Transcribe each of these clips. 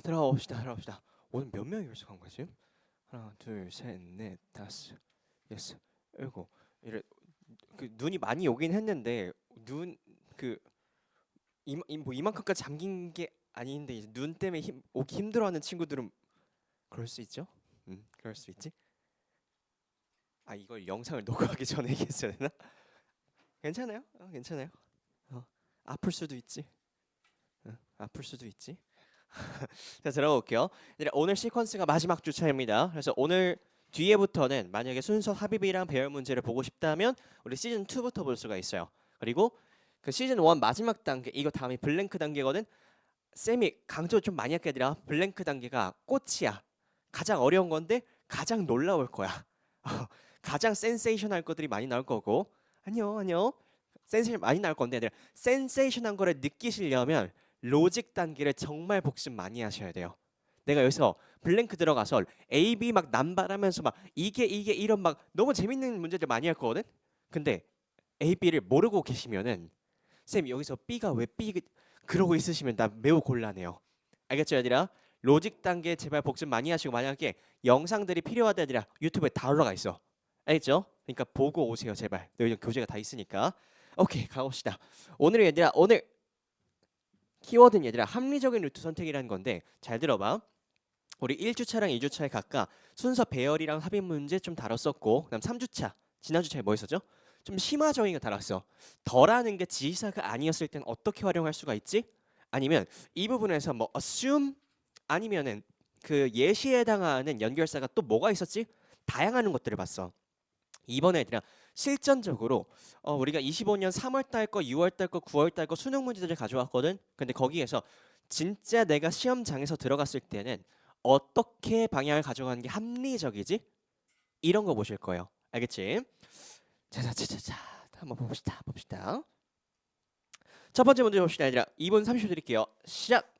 들어봅시다. 오늘 몇 명이 결석한 거지? 하나, 둘, 셋, 넷, 다섯, 여섯, 일곱. 이래 그 눈이 많이 오긴 했는데 눈그 뭐 이만큼까지 잠긴 게 아닌데 이제 눈 때문에 오기 힘들어하는 친구들은 그럴 수 있죠? 그럴 수 있지. 아 이걸 영상을 녹화하기 전에 얘기했어야 되나? 괜찮아요? 괜찮아요. 어, 아플 수도 있지. 아플 수도 있지. 자 들어가 볼게요. 오늘 시퀀스가 마지막 주차입니다. 그래서 오늘 뒤에부터는 만약에 순서 합의비랑 배열 문제를 보고 싶다면 우리 시즌 2부터 볼 수가 있어요. 그리고 그 시즌 1 마지막 단계 이거 다음이 블랭크 단계거든. 쌤이 강조 좀 많이 할게 얘들아. 블랭크 단계가 꽃이야. 가장 어려운 건데 가장 놀라울 거야. 가장 센세이션할 것들이 많이 나올 거고. 안녕. 센세이션 많이 나올 건데 얘들아. 센세이션한 거를 느끼시려면 로직 단계를 정말 복습 많이 하셔야 돼요. 내가 여기서 블랭크 들어가서 A, B 막 남발하면서 막 이게 이런 막 너무 재밌는 문제들 많이 할 거거든. 근데 A, B를 모르고 계시면은 쌤 여기서 B가 왜 B 그러고 있으시면 나 매우 곤란해요. 알겠죠, 얘들아? 로직 단계 제발 복습 많이 하시고 만약에 영상들이 필요하다 얘들아 유튜브에 다 올라가 있어. 알겠죠? 그러니까 보고 오세요, 제발. 여기 교재가 다 있으니까. 오케이, 가봅시다. 오늘 얘들아 오늘 키워드는 얘들아 합리적인 루트 선택이라는 건데 잘 들어봐. 우리 1주차랑 2주차에 각각 순서 배열이랑 합의 문제 좀 다뤘었고 그다음 3주차 지난 주차에 뭐 했었죠? 좀 심화적인 거 다뤘어. 덜하는 게 지시사가 아니었을 땐 어떻게 활용할 수가 있지? 아니면 이 부분에서 뭐 assume 아니면은 그 예시에 해당하는 연결사가 또 뭐가 있었지? 다양한 것들을 봤어. 이번에 그냥 실전적으로 우리가 25년 3월 달 거, 6월 달 거, 9월 달 거 수능 문제들을 가져왔거든. 근데 거기에서 진짜 내가 시험장에서 들어갔을 때는 어떻게 방향을 가져가는 게 합리적이지? 이런 거 보실 거예요. 알겠지? 자자자자자 한번 봅시다. 첫 번째 문제 봅시다, 얘들아. 2분 30초 드릴게요. 시작.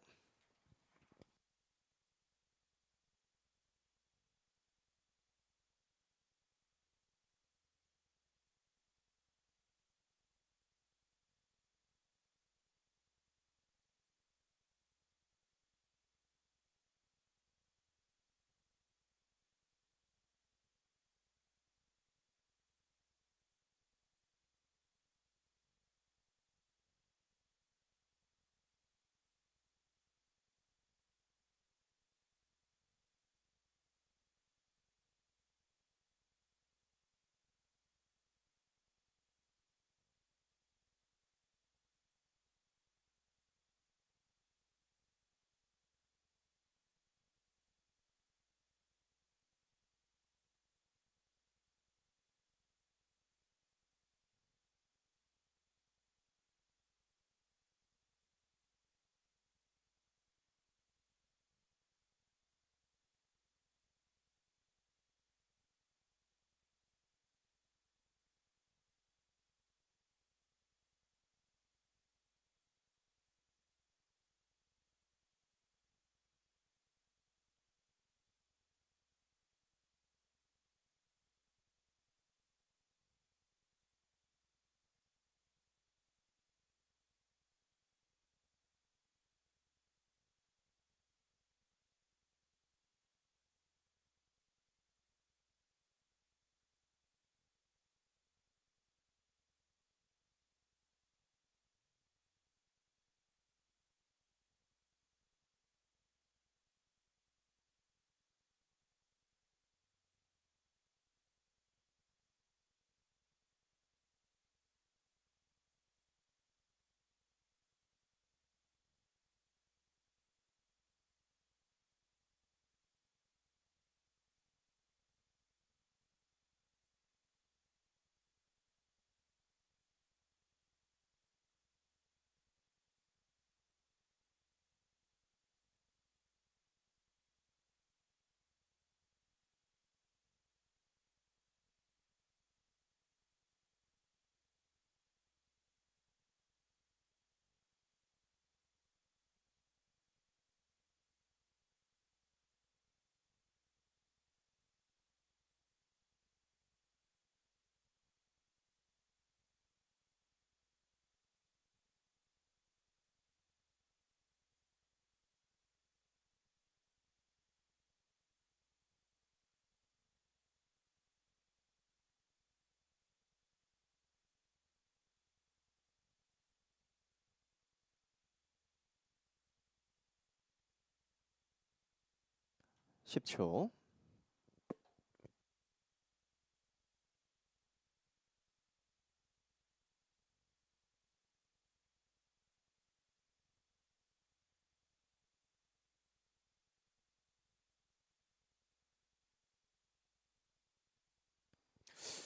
10초.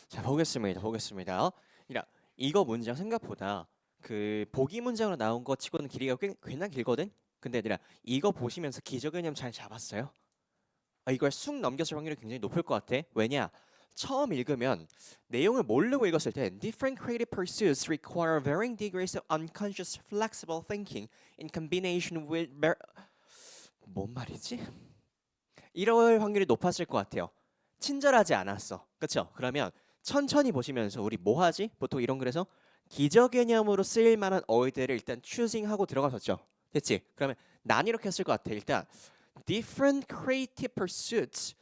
자, 보겠습니다. 이거 문장 생각보다 그 보기 문장으로 나온 거 치고는 길이가 꽤나 길거든. 근데 얘들아, 이거 보시면서 기저개념 잘 잡았어요? 이걸 쑥 넘겼을 확률이 굉장히 높을 것 같아. 왜냐? 처음 읽으면 내용을 모르고 읽었을 때 different creative pursuits require varying degrees of unconscious flexible thinking in combination with 뭔 말이지? 이럴 확률이 높았을 것 같아요. 친절하지 않았어. 그렇죠? 그러면 천천히 보시면서 우리 뭐 하지? 보통 이런 글에서 기저개념으로 쓰일 만한 어휘들을 일단 choosing하고 들어가셨죠. 됐지? 그러면 난 이렇게 했을 것 같아. 일단 different creative pursuits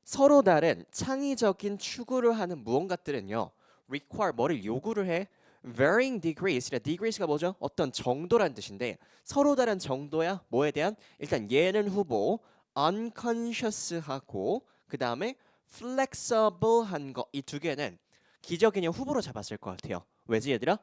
서로 다른 창의적인 추구를 하는 무언가들은요. require 뭐를 요구를 해? varying degrees. degrees가 뭐죠? 어떤 정도란 뜻인데 서로 다른 정도야. 뭐에 대한? 일단 얘는 후보 unconscious하고 그 다음에 flexible한 거 이 두 개는 기저개념 후보로 잡았을 것 같아요. 왜지 얘들아?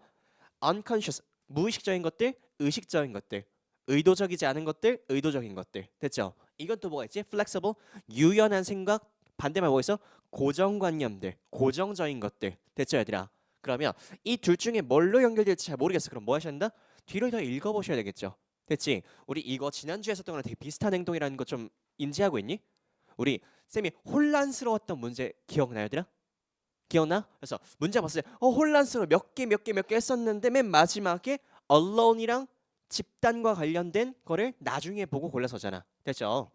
unconscious 무의식적인 것들, 의식적인 것들, 의도적이지 않은 것들, 의도적인 것들. 됐죠? 이건 또 뭐가 있지? flexible 유연한 생각, 반대말 뭐 있어? 고정관념들, 고정적인 것들. 됐죠, 얘들아? 그러면 이 둘 중에 뭘로 연결될지 잘 모르겠어. 그럼 뭐 하셔야 된다? 뒤를 더 읽어보셔야 되겠죠. 됐지? 우리 이거 지난주에 했었던 거랑 되게 비슷한 행동이라는 거 좀 인지하고 있니? 우리 쌤이 혼란스러웠던 문제 기억나요, 얘들아? 기억나? 그래서 문제 봤을 때 혼란스러워 몇 개 했었는데 맨 마지막에 alone이랑 집단과 관련된 거를 나중에 보고 골라서잖아. 됐죠?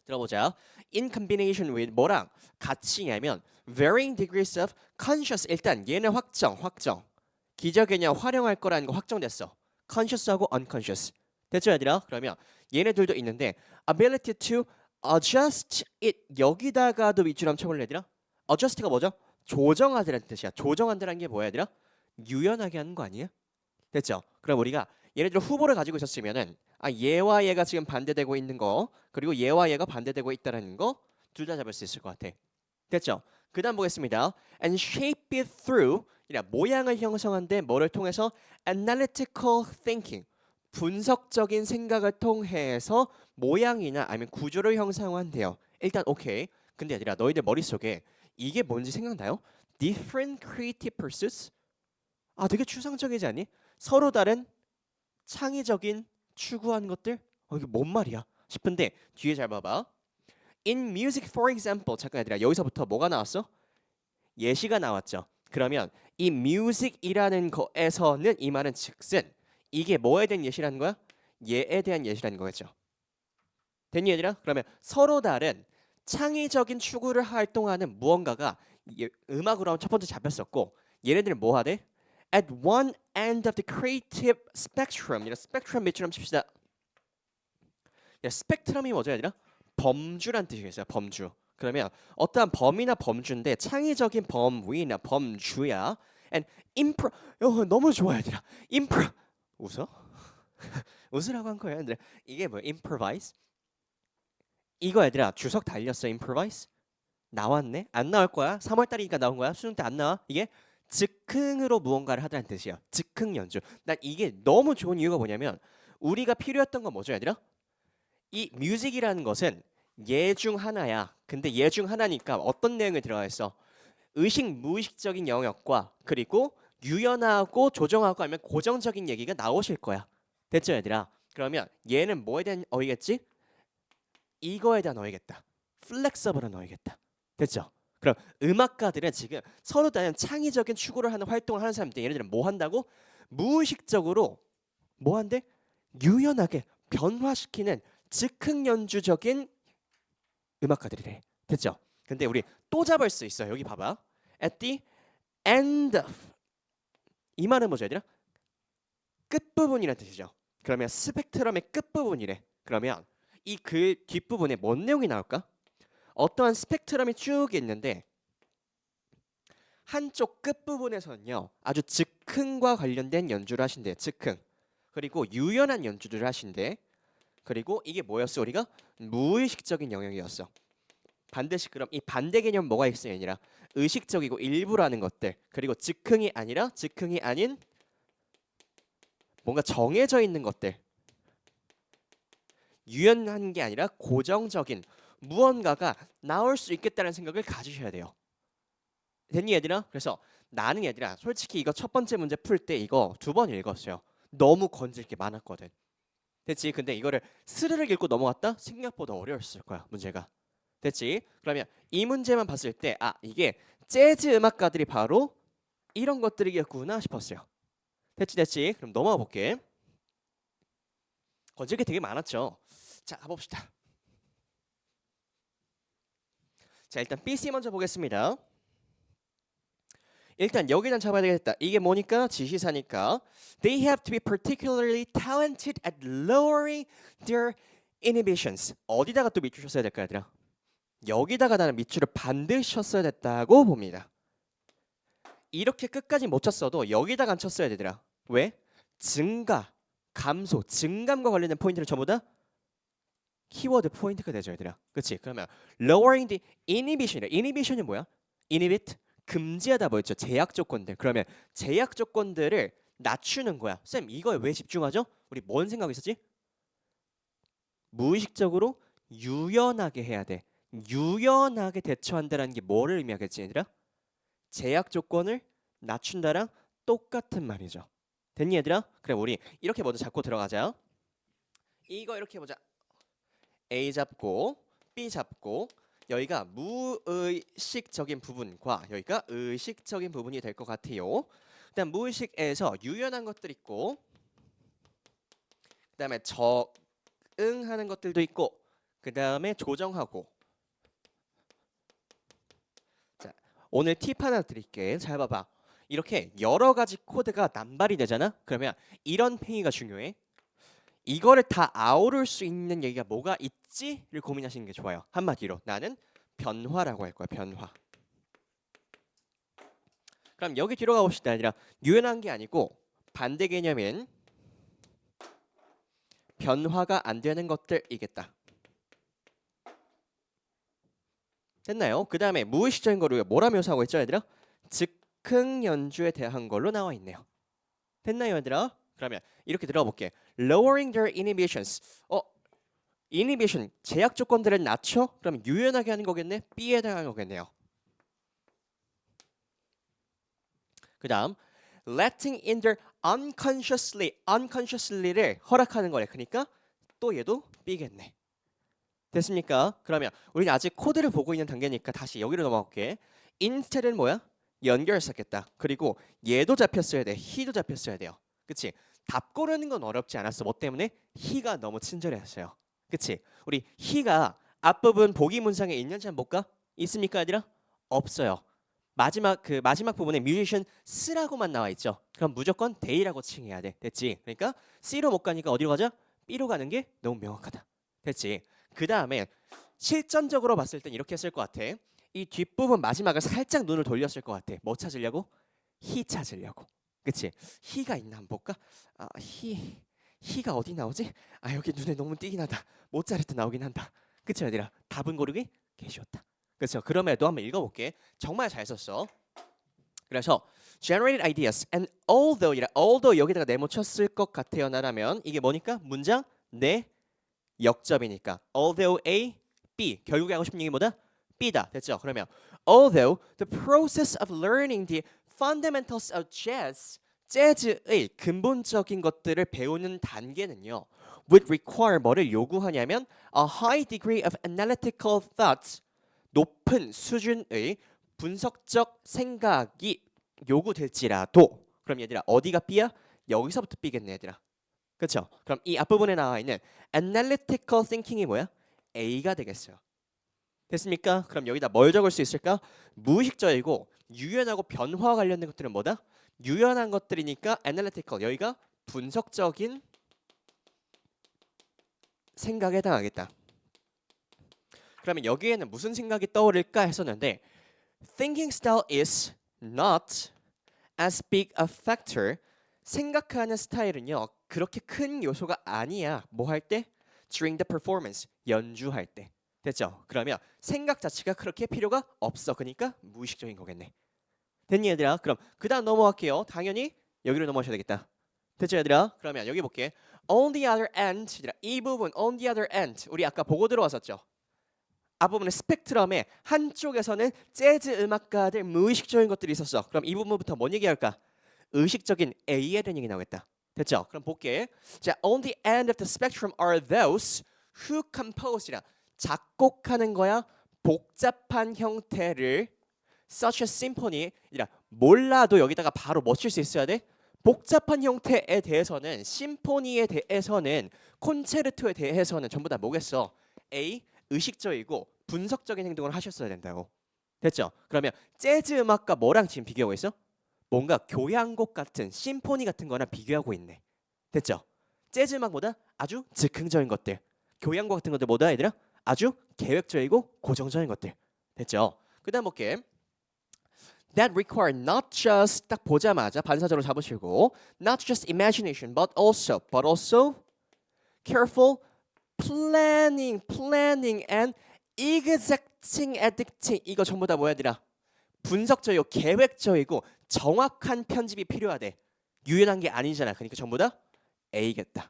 들어보자. In combination with 뭐랑 같이냐면 varying degrees of conscious 일단 얘는 확정 기저개념 활용할 거라는 거 확정됐어. conscious하고 unconscious 됐죠 얘들아? 그러면 얘네들도 있는데 ability to adjust it 여기다가도 밑줄 한번 쳐볼래 얘들아? adjust가 뭐죠? 조정하다라는 뜻이야. 조정한다는 게 뭐야 얘들아? 유연하게 하는 거 아니야? 됐죠? 그럼 우리가 예를 들어 후보를 가지고 있었으면은 얘와 얘가 지금 반대되고 있는 거 그리고 얘와 얘가 반대되고 있다는 거 둘 다 잡을 수 있을 것 같아. 됐죠? 그다음 보겠습니다. And shape it through 모양을 형성한데 뭐를 통해서 analytical thinking 분석적인 생각을 통해서 모양이나 아니면 구조를 형성한대요. 일단 오케이. 근데 얘들아 너희들 머릿속에 이게 뭔지 생각나요? Different creative pursuits? 되게 추상적이지 않니? 서로 다른 창의적인 추구한 것들? 이게 뭔 말이야? 싶은데 뒤에 잘 봐봐. In music, for example. 잠깐 얘들아 여기서부터 뭐가 나왔어? 예시가 나왔죠. 그러면 이 music이라는 거에서는 이 말은 즉슨 이게 뭐에 대한 예시라는 거야? 예에 대한 예시라는 거겠죠. 됐니 얘들아? 그러면 서로 다른 창의적인 추구를 활동하는 무언가가 음악으로 하면 첫 번째 잡혔었고 얘네들은 뭐 하대? At one end of the creative spectrum. 스펙트럼 밑줄럼 칩시다. 스펙트럼이 뭐죠 얘들아? 범주란 뜻이겠어요. 범주. 그러면 어떠한 범위나 범주인데 창의적인 범위나 범주야. And 너무 좋아 얘들아. 웃어? 웃으라고 한 거예요. 근데 이게 뭐야? improvise? 이거 얘들아 주석 달렸어. improvise? 나왔네? 안 나올 거야? 3월 달이니까 나온 거야? 수능 때 안 나와? 이게 즉흥으로 무언가를 하다는 뜻이야. 즉흥 연주. 난 이게 너무 좋은 이유가 뭐냐면 우리가 필요했던 건 뭐죠, 얘들아? 이 뮤직이라는 것은 예 중 하나야. 근데 예 중 하나니까 어떤 내용이 들어가 있어? 의식 무의식적인 영역과 그리고 유연하고 조정하고 아니면 고정적인 얘기가 나오실 거야. 됐죠, 얘들아? 그러면 얘는 뭐에 대한 어휘겠지? 이거에 대한 어휘겠다. 플렉서블한 어휘겠다. 됐죠? 그럼 음악가들은 지금 서로 다른 창의적인 추구를 하는 활동을 하는 사람들 예를 들면 뭐 한다고? 무의식적으로 뭐 한대? 유연하게 변화시키는 즉흥 연주적인 음악가들이래. 됐죠? 근데 우리 또 잡을 수 있어. 여기 봐봐. At the end of 이 말은 뭐죠, 얘들아? 끝부분이라는 뜻이죠. 그러면 스펙트럼의 끝부분이래. 그러면 이 글 뒷부분에 뭔 내용이 나올까? 어떠한 스펙트럼이 쭉 있는데 한쪽 끝부분에서는요 아주 즉흥과 관련된 연주를 하신대. 즉흥 그리고 유연한 연주를 하신대. 그리고 이게 뭐였어? 우리가 무의식적인 영역이었어. 반드시 그럼 이 반대 개념 뭐가 있어야 아니라 의식적이고 일부라는 것들 그리고 즉흥이 아니라 즉흥이 아닌 뭔가 정해져 있는 것들 유연한 게 아니라 고정적인 무언가가 나올 수 있겠다는 생각을 가지셔야 돼요. 됐니 얘들아? 그래서 나는 얘들아 솔직히 이거 첫 번째 문제 풀 때 이거 2번 읽었어요. 너무 건질 게 많았거든. 됐지? 근데 이거를 스르륵 읽고 넘어갔다? 생각보다 어려웠을 거야 문제가. 됐지? 그러면 이 문제만 봤을 때 아 이게 재즈 음악가들이 바로 이런 것들이겠구나 싶었어요. 됐지? 그럼 넘어가 볼게. 건질 게 되게 많았죠. 자 가봅시다. 자 일단 BC 먼저 보겠습니다. 일단 여기는 잡아야 되겠다. 이게 뭐니까 지시사니까 They have to be particularly talented at lowering their inhibitions. 어디다가 또 밑줄 쳤어야 될까 얘들아? 여기다가 나는 밑줄을 반드시 쳤어야 됐다고 봅니다. 이렇게 끝까지 못 쳤어도 여기다가 안 쳤어야 되더라. 왜? 증가, 감소, 증감과 관련된 포인트를 전부 다 키워드 포인트가 되죠 얘들아. 그치? 그러면 lowering the inhibition이래. inhibition이 뭐야? inhibit 금지하다 뭐였죠? 제약 조건들. 그러면 제약 조건들을 낮추는 거야. 쌤 이거에 왜 집중하죠? 우리 뭔 생각이 있었지? 무의식적으로 유연하게 해야 돼. 유연하게 대처한다는 게 뭐를 의미하겠지 얘들아? 제약 조건을 낮춘다랑 똑같은 말이죠. 됐니 얘들아? 그래 우리 이렇게 먼저 잡고 들어가자. 이거 이렇게 보자. A 잡고 B 잡고 여기가 무의식적인 부분과 여기가 의식적인 부분이 될 것 같아요. 그다음 무의식에서 유연한 것들 있고 그다음에 적응하는 것들도 있고 그다음에 조정하고. 자 오늘 팁 하나 드릴게. 잘 봐봐. 이렇게 여러 가지 코드가 남발이 되잖아. 그러면 이런 행위가 중요해. 이거를 다 아우를 수 있는 얘기가 뭐가 있지를 고민하시는 게 좋아요. 한마디로 나는 변화라고 할 거야. 변화. 그럼 여기 뒤로 가봅시다. 아니라 유연한 게 아니고 반대 개념인 변화가 안 되는 것들이겠다. 됐나요? 그 다음에 무의식적인 거를 뭐라 묘사하고 있죠 얘들아? 즉흥 연주에 대한 걸로 나와 있네요. 됐나요 얘들아? 그러면 이렇게 들어가 볼게. Lowering their inhibitions. inhibition 제약 조건들을 낮춰? 그럼 유연하게 하는 거겠네. B에 해당하는 거겠네요. 그다음 letting in their unconsciously를 허락하는 거래. 그러니까 또 얘도 B겠네. 됐습니까? 그러면 우리는 아직 코드를 보고 있는 단계니까 다시 여기로 넘어갈게. instead는 뭐야? 연결했었겠다. 그리고 얘도 잡혔어야 돼. he도 잡혔어야 돼요. 그치? 답 고르는 건 어렵지 않았어. 뭐 때문에? he가 너무 친절했어요. 그치? 우리 he가 앞부분 보기 문상에 있는지 한번 볼까? 있습니까 아니라? 없어요. 마지막 부분에 musician 쓰라고만 나와 있죠. 그럼 무조건 they라고 칭해야 돼. 됐지? 그러니까 C로 못 가니까 어디로 가자? B로 가는 게 너무 명확하다. 됐지? 그 다음에 실전적으로 봤을 땐 이렇게 했을 것 같아. 이 뒷부분 마지막을 살짝 눈을 돌렸을 것 같아. 뭐 찾으려고? he 찾으려고. 그치? he가 있나 한번 볼까? he가 어디 나오지? 여기 눈에 너무 띄긴 하다. 모차르트 나오긴 한다. 그치 얘들아? 답은 고르기 개 쉬웠다. 그렇죠? 그럼에도 한번 읽어볼게. 정말 잘 썼어. 그래서 generated ideas and although 여기다가 네모 쳤을 것 같아요 나라면 이게 뭐니까? 문장 네 역접이니까 although A, B 결국에 하고 싶은 얘기 뭐다? B다. 됐죠? 그러면 although the process of learning the fundamentals of jazz 재즈의 근본적인 것들을 배우는 단계는요 would require 뭐를 요구하냐면 a high degree of analytical thought 높은 수준의 분석적 생각이 요구될지라도 그럼 얘들아 어디가 B야? 여기서부터 B겠네 얘들아. 그렇죠? 그럼 이 앞부분에 나와 있는 analytical thinking이 뭐야? A가 되겠어요. 됐습니까? 그럼 여기다 뭘 적을 수 있을까? 무의식적이고 유연하고 변화와 관련된 것들은 뭐다? 유연한 것들이니까 analytical 여기가 분석적인 생각에 해당하겠다. 그러면 여기에는 무슨 생각이 떠오를까 했었는데 thinking style is not as big a factor 생각하는 스타일은요 그렇게 큰 요소가 아니야. 뭐 할 때? during the performance. 연주할 때. 됐죠? 그러면 생각 자체가 그렇게 필요가 없어. 그러니까 무의식적인 거겠네. 됐니 얘들아? 그럼 그 다음 넘어갈게요. 당연히 여기로 넘어가셔야 되겠다. 됐죠 얘들아? 그러면 여기 볼게. On the other end. 얘들아, 이 부분 on the other end. 우리 아까 보고 들어왔었죠? 앞부분의 스펙트럼의 한쪽에서는 재즈 음악가들 무의식적인 것들이 있었어. 그럼 이 부분부터 뭔 얘기할까? 의식적인 A에 대한 얘기 나오겠다. 됐죠? 그럼 볼게. 자, on the end of the spectrum are those who compose이라 작곡하는 거야. 복잡한 형태를 such as symphony 이라 몰라도 여기다가 바로 뭐 칠 수 있어야 돼? 복잡한 형태에 대해서는 심포니에 대해서는 콘체르토에 대해서는 전부 다 뭐겠어? A 의식적이고 분석적인 행동을 하셨어야 된다고. 됐죠? 그러면 재즈 음악과 뭐랑 지금 비교하고 있어? 뭔가 교향곡 같은 심포니 같은 거랑 비교하고 있네. 됐죠? 재즈 음악보다 아주 즉흥적인 것들, 교향곡 같은 것들보다 얘들아 아주 계획적이고 고정적인 것들. 됐죠? 그다음 볼게. That require not just 딱 보자마자 반사적으로 잡으시고 not just imagination but also careful planning and exacting editing. 이거 전부 다 뭐야 얘들아? 분석적이고 계획적이고 정확한 편집이 필요하대. 유연한 게 아니잖아. 그러니까 전부 다 A겠다.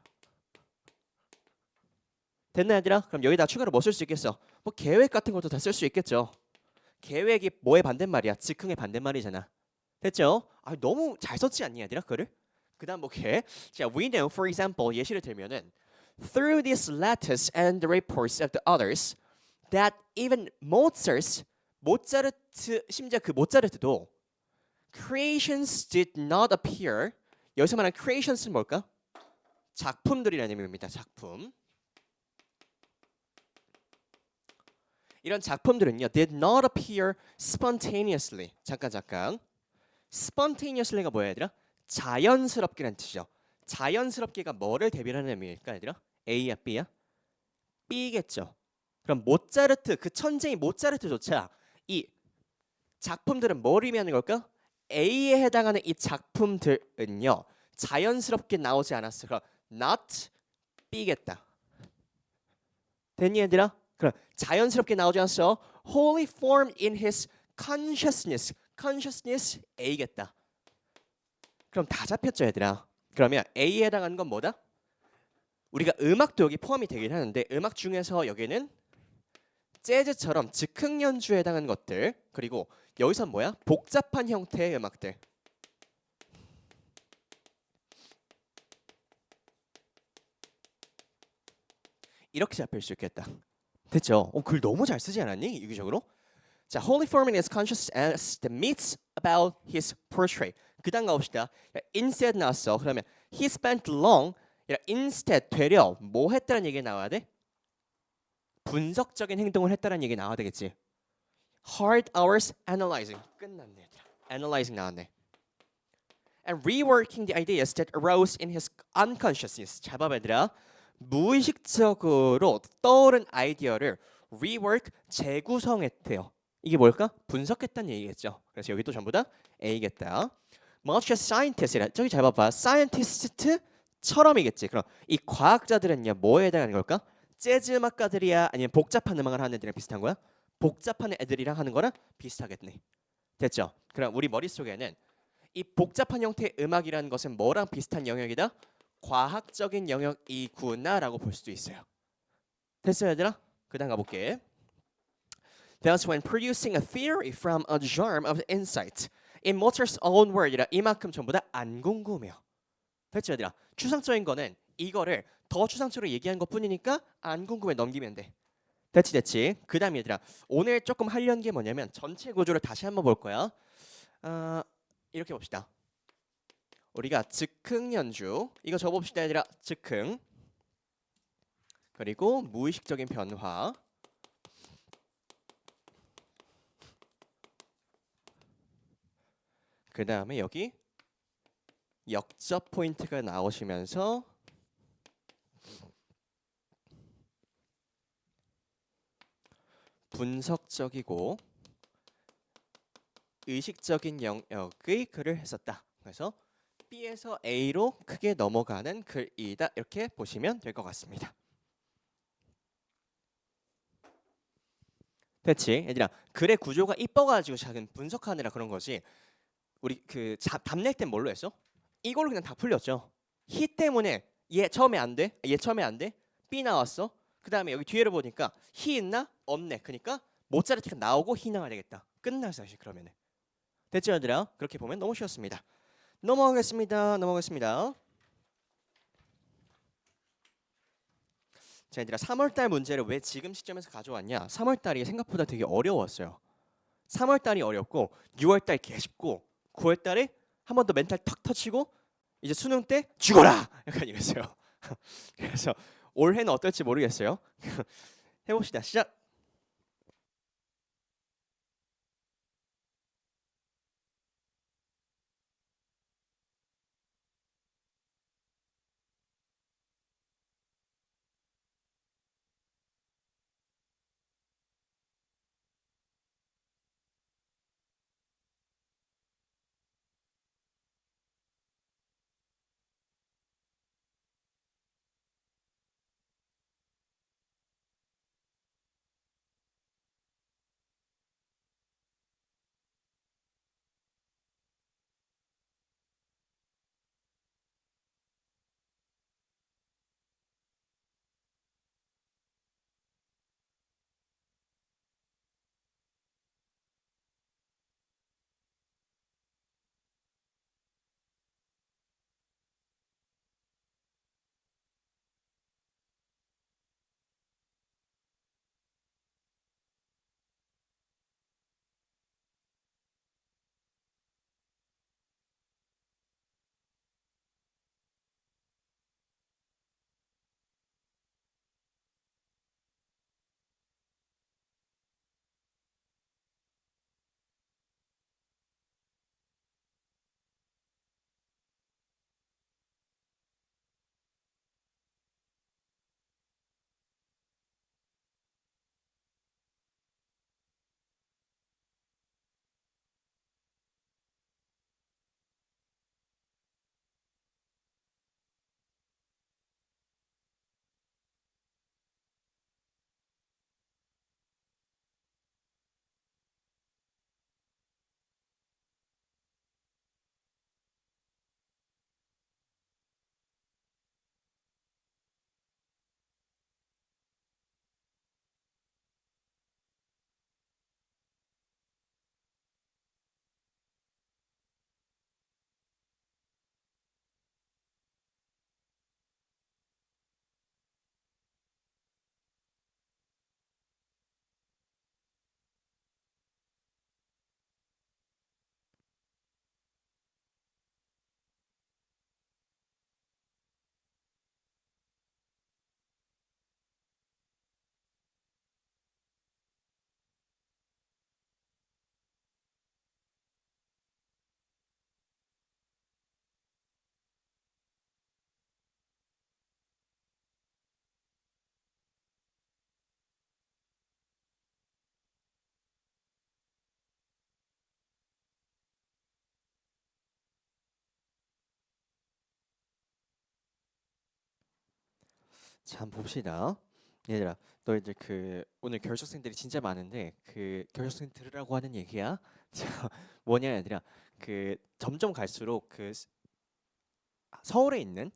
됐나 얘들아? 그럼 여기다 추가로 뭐 쓸 수 있겠어? 뭐 계획 같은 것도 다 쓸 수 있겠죠. 계획이 뭐의 반대말이야? 즉흥의 반대말이잖아. 됐죠? 아, 너무 잘 썼지 않니 얘들아? 그를? 그다음 뭐게? 자, we know for example 예시를 들면은 through these letters and the reports of the others that even 모차르트 심지어 그 모차르트도 creations did not appear. 여기서 말하는 creations는 뭘까? 작품들이라는 의미입니다. 작품. 이런 작품들은요 did not appear spontaneously. 잠깐. spontaneously가 뭐야 얘들아? 자연스럽게란 뜻이죠. 자연스럽게가 뭐를 대변하는 의미일까 얘들아? A야 B야? B겠죠. 그럼 모차르트 그 천재인 모차르트조차 이 작품들은 뭘 의미하는 걸까? A에 해당하는 이 작품들은요 자연스럽게 나오지 않았어. 그럼 not B겠다. 됐니 얘들아? 그럼 자연스럽게 나오지 않았어. wholly formed in his consciousness A겠다. 그럼 다 잡혔죠 얘들아. 그러면 A에 해당하는 건 뭐다? 우리가 음악도 여기 포함이 되긴 하는데 음악 중에서 여기는 재즈처럼 즉흥 연주에 해당하는 것들 그리고 여기선 뭐야? 복잡한 형태의 음악들. 이렇게 잡힐 수 있겠다. 됐죠? 글 너무 잘 쓰지 않았니? 유기적으로? 자, wholly forming his consciousness the myths about his portrait. 그 다음 가봅시다. instead 나왔어. 그러면 he spent long instead 되려 뭐 했다는 얘기 나와야 돼? 분석적인 행동을 했다는 얘기 나와야 되겠지. hard hours analyzing. 끝났네. analyzing 나왔네. and reworking the ideas that arose in his unconsciousness. 잘 봐봐 얘들아. 무의식적으로 떠오른 아이디어를 rework 재구성했대요. 이게 뭘까? 분석했다는 얘기겠죠. 그래서 여기 또 전부 다 A겠다. Much as scientist이라 저기 잘 봐봐. scientist처럼이겠지. 그럼 이 과학자들은요 뭐에 해당하는 걸까? 재즈 음악가들이야 아니면 복잡한 음악을 하는 애들이랑 비슷한 거야? 복잡한 애들이랑 하는 거랑 비슷하겠네. 됐죠? 그럼 우리 머릿속에는 이 복잡한 형태의 음악이라는 것은 뭐랑 비슷한 영역이다? 과학적인 영역이구나라고 볼 수도 있어요. 됐어요 얘들아? 그 다음 가볼게. Thus when producing a theory from a germ of insight in Mozart's own word이라 이만큼 전부 다 안 궁금해요. 됐죠 얘들아? 추상적인 거는 이거를 더 추상적으로 얘기한 것뿐이니까 안 궁금해 넘기면 돼. 됐지. 그 다음 얘들아 오늘 조금 하려는 게 뭐냐면 전체 구조를 다시 한번 볼 거야. 이렇게 봅시다. 우리가 즉흥 연주 이거 적어봅시다 얘들아. 즉흥 그리고 무의식적인 변화 그 다음에 여기 역접 포인트가 나오시면서 분석적이고 의식적인 영역의 글을 했었다. 그래서 B에서 A로 크게 넘어가는 글이다. 이렇게 보시면 될 것 같습니다. 됐지? 얘들아, 글의 구조가 이뻐가지고 작은 분석하느라 그런 거지. 우리 답 낼 땐 뭘로 했어? 이걸로 그냥 다 풀렸죠. 히 때문에 얘 처음에 안 돼. 얘 처음에 안 돼. B 나왔어. 그 다음에 여기 뒤에를 보니까 히 있나? 없네. 그러니까 모짜르트가 나오고 히 나와야 되겠다. 끝났어 사실 그러면은. 됐죠 얘들아? 그렇게 보면 너무 쉬웠습니다. 넘어가겠습니다. 자 얘들아 3월달 문제를 왜 지금 시점에서 가져왔냐? 3월달이 생각보다 되게 어려웠어요. 3월달이 어렵고 6월달 개 쉽고 9월달에 한 번 더 멘탈 턱 터치고 이제 수능 때 죽어라 약간 이랬어요. 그래서 올해는 어떨지 모르겠어요. 해봅시다. 시작. 자, 한번 봅시다. 얘들아, 너 이제 오늘 결석생들이 진짜 많은데 결석생 들으라고 하는 얘기야. 자, 뭐냐 얘들아. 점점 갈수록 서울에 있는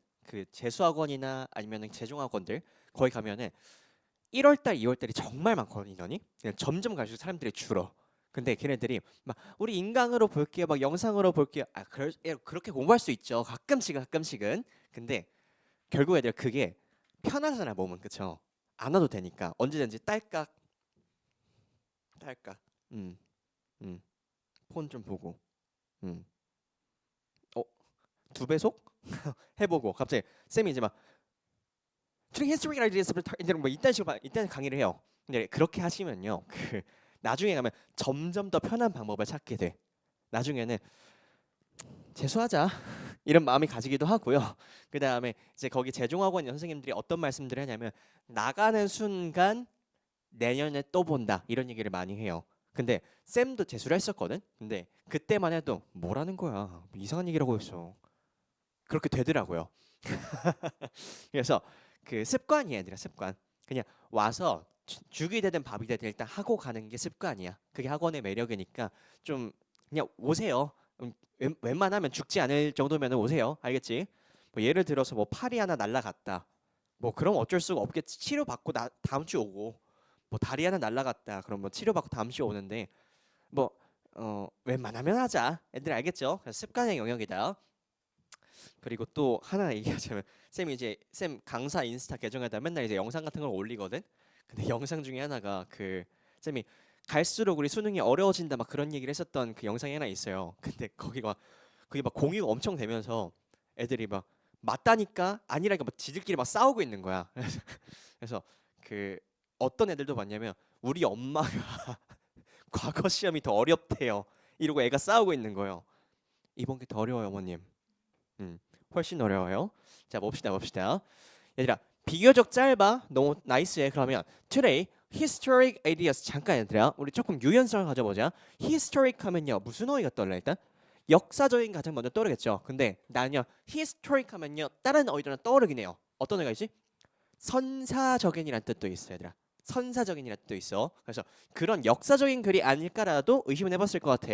재수학원이나 아니면은 재종학원들 거기 가면은 1월달, 2월달이 정말 많거든 인원이. 그냥 점점 갈수록 사람들이 줄어. 근데 걔네들이 막 우리 인강으로 볼게요, 막 영상으로 볼게요. 그렇게 공부할 수 있죠. 가끔씩은. 근데 결국 애들 그게 편하잖아 몸은 그쵸? 안 와도 되니까 언제든지 딸깍 딸깍 음, 폰 좀 보고 음. 어, 두 배속 해보고 갑자기 쌤이 이제 막 During history ideas 이제 뭐 이딴 강의를 해요. 근데 그렇게 하시면요 나중에 가면 점점 더 편한 방법을 찾게 돼. 나중에는 재수하자 이런 마음이 가지기도 하고요. 그 다음에 이제 거기 재종학원 선생님들이 어떤 말씀들을 하냐면 나가는 순간 내년에 또 본다 이런 얘기를 많이 해요. 근데 쌤도 재수를 했었거든. 근데 그때만 해도 뭐라는 거야 뭐 이상한 얘기라고 했어. 그렇게 되더라고요. 그래서 습관이야 얘들아 습관. 그냥 와서 죽이 되든 밥이 되든 일단 하고 가는 게 습관이야. 그게 학원의 매력이니까 좀 그냥 오세요. 웬만하면 죽지 않을 정도면 오세요. 알겠지? 뭐 예를 들어서 뭐 팔이 하나 날라갔다. 뭐 그럼 어쩔 수가 없겠지. 치료받고 다음 주 오고 뭐 다리 하나 날라갔다. 그럼 뭐 치료받고 다음 주 오는데 뭐 웬만하면 하자. 애들 알겠죠? 습관의 영역이다. 그리고 또 하나 얘기하자면 쌤이 이제 쌤 강사 인스타 계정에다 맨날 이제 영상 같은 걸 올리거든. 근데 영상 중에 하나가 그 쌤이 갈수록 우리 수능이 어려워진다 막 그런 얘기를 했었던 그 영상이 하나 있어요. 근데 그게 막 공유가 엄청 되면서 애들이 막 맞다니까 아니라니까 막 지들끼리 막 싸우고 있는 거야. 그래서 그 어떤 애들도 봤냐면 우리 엄마가 과거 시험이 더 어렵대요. 이러고 애가 싸우고 있는 거예요. 이번 게 더 어려워요, 어머님. 훨씬 어려워요. 자, 봅시다. 얘들아, 비교적 짧아. 너무 나이스해. 그러면 today historic ideas 잠깐 얘들아, 우리 조금 유연성을 가져보자. historic 하면요 무슨 어휘가 떠올라 일단? 역사적인 가장 먼저 떠오르겠죠. 근데 나는요 historic 하면요 다른 어휘들은 떠오르긴 해요. 어떤 어휘가 있지? 선사적인이란 뜻도 있어 얘들아. 선사적인이란 뜻도 있어. 그래서 그런 역사적인 글이 아닐까라도 의심을 해봤을 것 같아.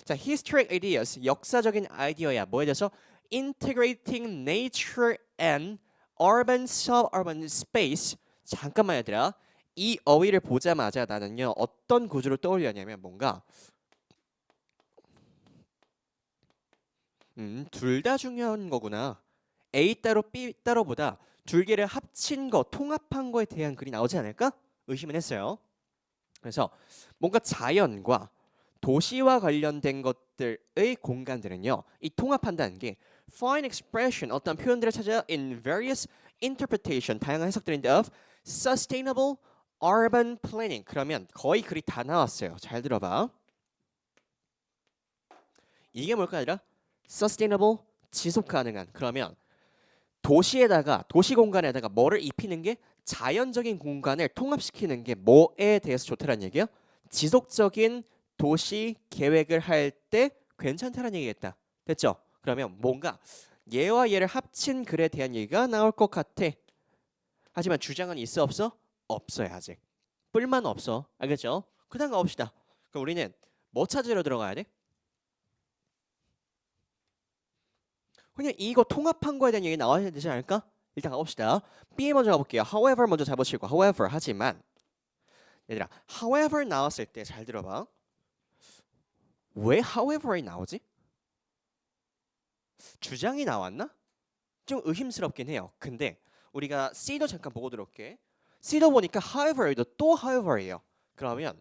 자, historic ideas 역사적인 아이디어야. 뭐에 대해서? integrating nature and urban suburban space. 잠깐만 얘들아. 이 어휘를 보자마자 나는요 어떤 구조를 떠올렸냐면 뭔가 둘 다 중요한 거구나. A 따로 B 따로보다 둘 개를 합친 거, 통합한 거에 대한 글이 나오지 않을까? 의심은 했어요. 그래서 뭔가 자연과 도시와 관련된 것들의 공간들은요, 이 통합한다는 게 find expression 어떤 표현들을 찾아 in various interpretation 다양한 해석들인데 of sustainable urban planning. 그러면 거의 글이 다 나왔어요. 잘 들어봐. 이게 뭘까 아니라 sustainable 지속 가능한. 그러면 도시 공간에다가 뭐를 입히는 게 자연적인 공간을 통합시키는 게 뭐에 대해서 좋다는 얘기예요? 지속적인 도시 계획을 할 때 괜찮다는 얘기겠다. 됐죠? 그러면 뭔가 얘와 얘를 합친 글에 대한 얘기가 나올 것 같아. 하지만 주장은 있어 없어? 없어요 아직. 뿔만 없어. 알겠죠? 그다음 가봅시다. 그럼 우리는 뭐 찾으러 들어가야 돼? 그냥 이거 통합한 거에 대한 얘기 나와야 되지 않을까? 일단 가봅시다. B에 먼저 가볼게요. However 먼저 잡으시고 however 하지만 얘들아 however 나왔을 때 잘 들어봐. 왜 however이 나오지? 주장이 나왔나? 좀 의심스럽긴 해요. 근데 우리가 C도 잠깐 보고 들어올게. C도 보니까 however도 또 however예요. 그러면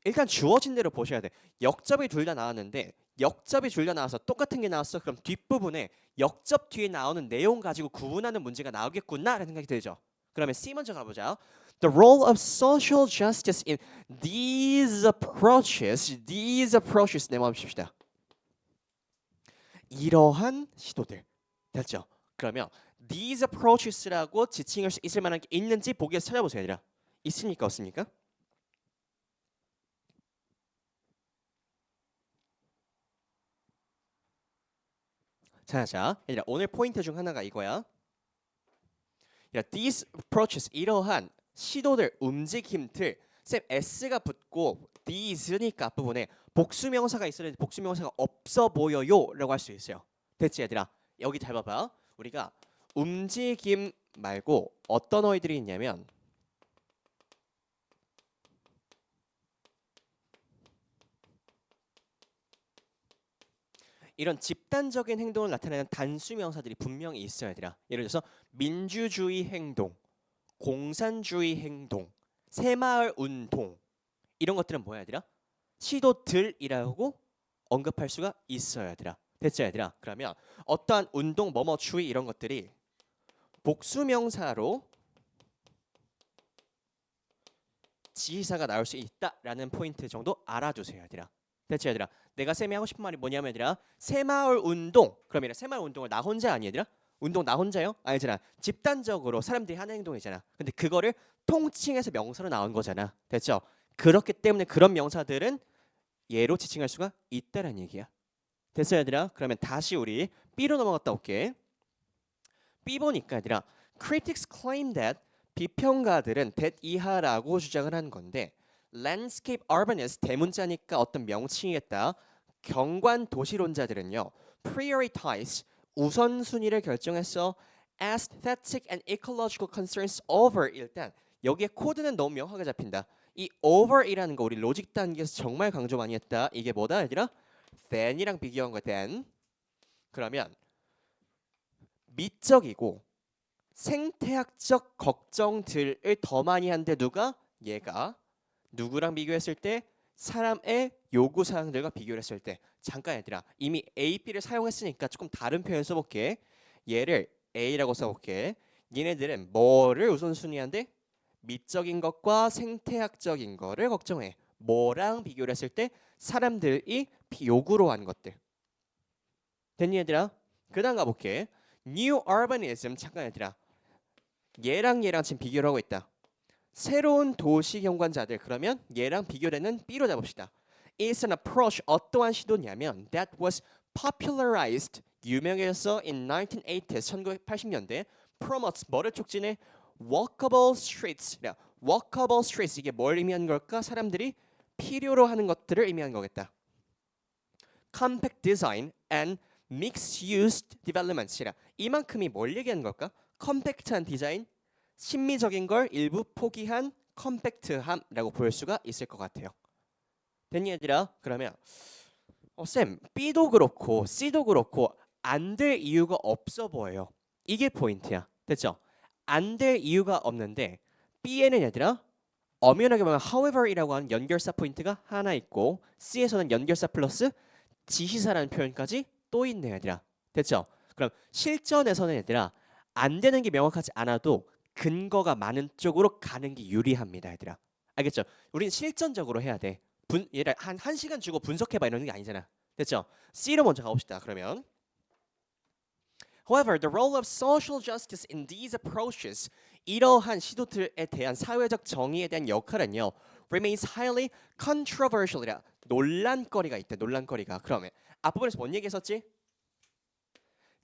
일단 주어진 대로 보셔야 돼. 역접이 둘 다 나왔는데 역접이 둘 다 나와서 똑같은 게 나왔어. 그럼 뒷부분에 역접 뒤에 나오는 내용 가지고 구분하는 문제가 나오겠구나라는 생각이 들죠. 그러면 C 먼저 가보자. The role of social justice in these approaches 내모합시다. 이러한 시도들 됐죠? 그러면 these approaches라고 지칭할 수 있을 만한 게 있는지 보기에서 찾아보세요, 얘들아. 있습니까, 없습니까? 자, 얘들아 오늘 포인트 중 하나가 이거야. 야, these approaches 이러한 시도들, 움직임들, 쌤 s가 붙고 these니까 앞부분에 복수명사가 있어야 되는데 복수명사가 없어 보여요라고 할 수 있어요. 됐지 얘들아? 여기 잘 봐봐. 우리가 움직임 말고 어떤 어휘들이 있냐면 이런 집단적인 행동을 나타내는 단수 명사들이 분명히 있어야 되라. 예를 들어서 민주주의 행동, 공산주의 행동, 새마을 운동 이런 것들은 뭐야 얘들아? 시도들이라고 언급할 수가 있어야 되라. 됐죠 얘들아? 그러면 어떠한 운동, 뭐뭐주의 이런 것들이 복수명사로 지시사가 나올 수 있다라는 포인트 정도 알아두세요 얘들아. 됐지 얘들아? 내가 쌤이 하고 싶은 말이 뭐냐면 얘들아 새마을 운동 그러면 새마을 운동을 나 혼자 아니 얘들아? 운동 나 혼자요? 아니잖아. 집단적으로 사람들이 하는 행동이잖아. 근데 그거를 통칭해서 명사로 나온 거잖아. 됐죠? 그렇기 때문에 그런 명사들은 얘로 지칭할 수가 있다는 얘기야. 됐어 얘들아? 그러면 다시 우리 B로 넘어갔다 올게. B 보니까 얘들아 Critics claim that 비평가들은 that 이하라고 주장을 하는 건데 landscape urbanist 대문자니까 어떤 명칭이겠다. 경관 도시론자들은요. prioritize 우선순위를 결정해서 aesthetic and ecological concerns over 일단 여기에 코드는 너무 명확하게 잡힌다. 이 over이라는 거 우리 로직 단계에서 정말 강조 많이 했다. 이게 뭐다 얘들아? than이랑 비교한 거 than. 그러면 미적이고 생태학적 걱정들을 더 많이 한데 누가? 얘가. 누구랑 비교했을 때? 사람의 요구 사항들과 비교를 했을 때. 잠깐 얘들아 이미 AP를 사용했으니까 조금 다른 표현 써볼게. 얘를 A라고 써볼게. 얘네들은 뭐를 우선순위한데? 미적인 것과 생태학적인 거를 걱정해. 뭐랑 비교를 했을 때? 사람들이 요구로 하는 것들. 됐니 얘들아? 그 다음 가볼게. New urbanism 잠깐 얘들아 얘랑 지금 비교를 하고 있다. 새로운 도시 경관자들 그러면 얘랑 비교되는 B로 잡읍시다. It's an approach 어떠한 시도냐면 that was popularized 유명해서 in 1980s 1980년대 promotes 뭐를 촉진해 walkable streets walkable streets 이게 뭘 의미하는 걸까? 사람들이 필요로 하는 것들을 의미하는 거겠다. compact design and mixed-use developments이라 이만큼이 뭘 얘기하는 걸까? 컴팩트한 디자인, 심미적인 걸 일부 포기한 컴팩트함이라고 볼 수가 있을 것 같아요. 됐니 얘들아? 그러면 쌤 B도 그렇고 C도 그렇고 안 될 이유가 없어 보여요. 이게 포인트야. 됐죠? 안 될 이유가 없는데 B에는 얘들아 엄연하게 보면 however이라고 하는 연결사 포인트가 하나 있고 C에서는 연결사 플러스 지시사라는 표현까지 또 있네 얘들아. 됐죠? 그럼 실전에서는 얘들아 안 되는 게 명확하지 않아도 근거가 많은 쪽으로 가는 게 유리합니다 얘들아. 알겠죠? 우린 실전적으로 해야 돼. 얘를 한 1시간 주고 분석해봐 이러는 게 아니잖아. 됐죠? C로 먼저 가봅시다. 그러면 However, the role of social justice in these approaches 이러한 시도들에 대한 사회적 정의에 대한 역할은요 remains highly controversial이라 논란거리가 있대. 논란거리가. 그러면 앞부분에서 뭔 얘기했었지?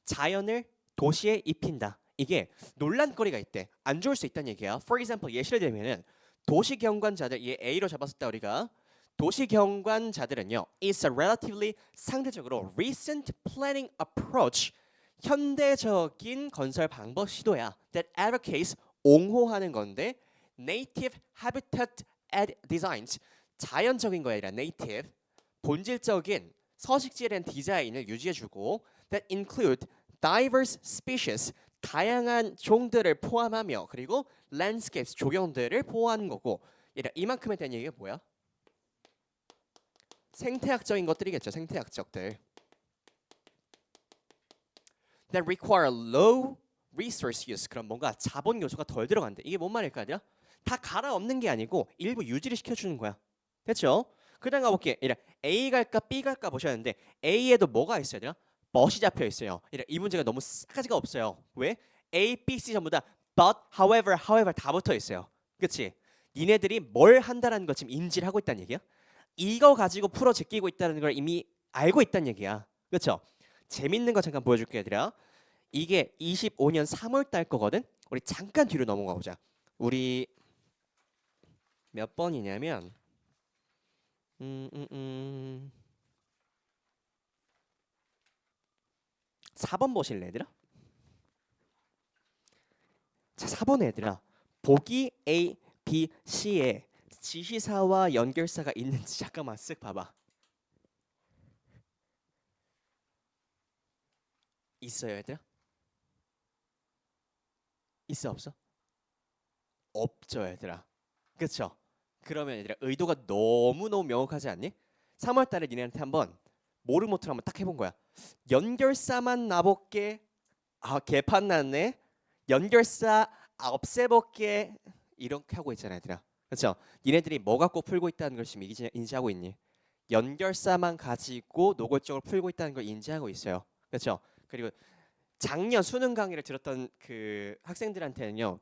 자연을 도시에 입힌다. 이게 논란거리가 있대. 안 좋을 수 있다는 얘기야. For example 예시를 들면은 도시경관자들 얘 A로 잡았었다 우리가. 도시경관자들은요 is a relatively 상대적으로 recent planning approach 현대적인 건설 방법 시도야. That advocates 옹호하는 건데 native habitat designs 자연적인 거야 아니라 native 본질적인 서식지에 대한 디자인을 유지해주고 that include diverse species 다양한 종들을 포함하며 그리고 landscapes 조경들을 보호하는 거고 이만큼에 대한 얘기가 뭐야? 생태학적인 것들이겠죠. 생태학적들 that require low resource use 그럼 뭔가 자본 요소가 덜 들어간대. 이게 뭔 말일까 아니라 다 갈아엎는 게 아니고 일부 유지를 시켜주는 거야. 됐죠? 그 다음 가볼게. A 갈까 B 갈까 보셨는데 A에도 뭐가 있어야 되나? but이 잡혀 있어요. 이 문제가 너무 싸가지가 없어요. 왜? A, B, C 전부 다 but, however 다 붙어 있어요. 그치? 니네들이 뭘 한다는 거 지금 인지를 하고 있다는 얘기야? 이거 가지고 풀어 제끼고 있다는 걸 이미 알고 있다는 얘기야. 그렇죠? 재밌는 거 잠깐 보여줄게 얘들아. 이게 25년 3월 달 거거든. 우리 잠깐 뒤로 넘어가 보자. 우리 몇 번이냐면 4번 보실래 얘들아? 자 4번 얘들아. 보기 A, B, C에 지시사와 연결사가 있는지 잠깐만 쓱 봐봐. 있어요 얘들아? 있어 없어? 없죠 얘들아. 그쵸? 그러면 얘들아 의도가 너무너무 명확하지 않니? 3월 달에 니네한테 한번 모르모트를 한번 딱 해본 거야. 연결사만 놔볼게. 아 개판 났네. 연결사 없애볼게. 이렇게 하고 있잖아 얘들아. 그렇죠? 니네들이 뭐 갖고 풀고 있다는 걸 지금 인지하고 있니? 연결사만 가지고 노골적으로 풀고 있다는 걸 인지하고 있어요. 그렇죠? 그리고 작년 수능 강의를 들었던 그 학생들한테는요.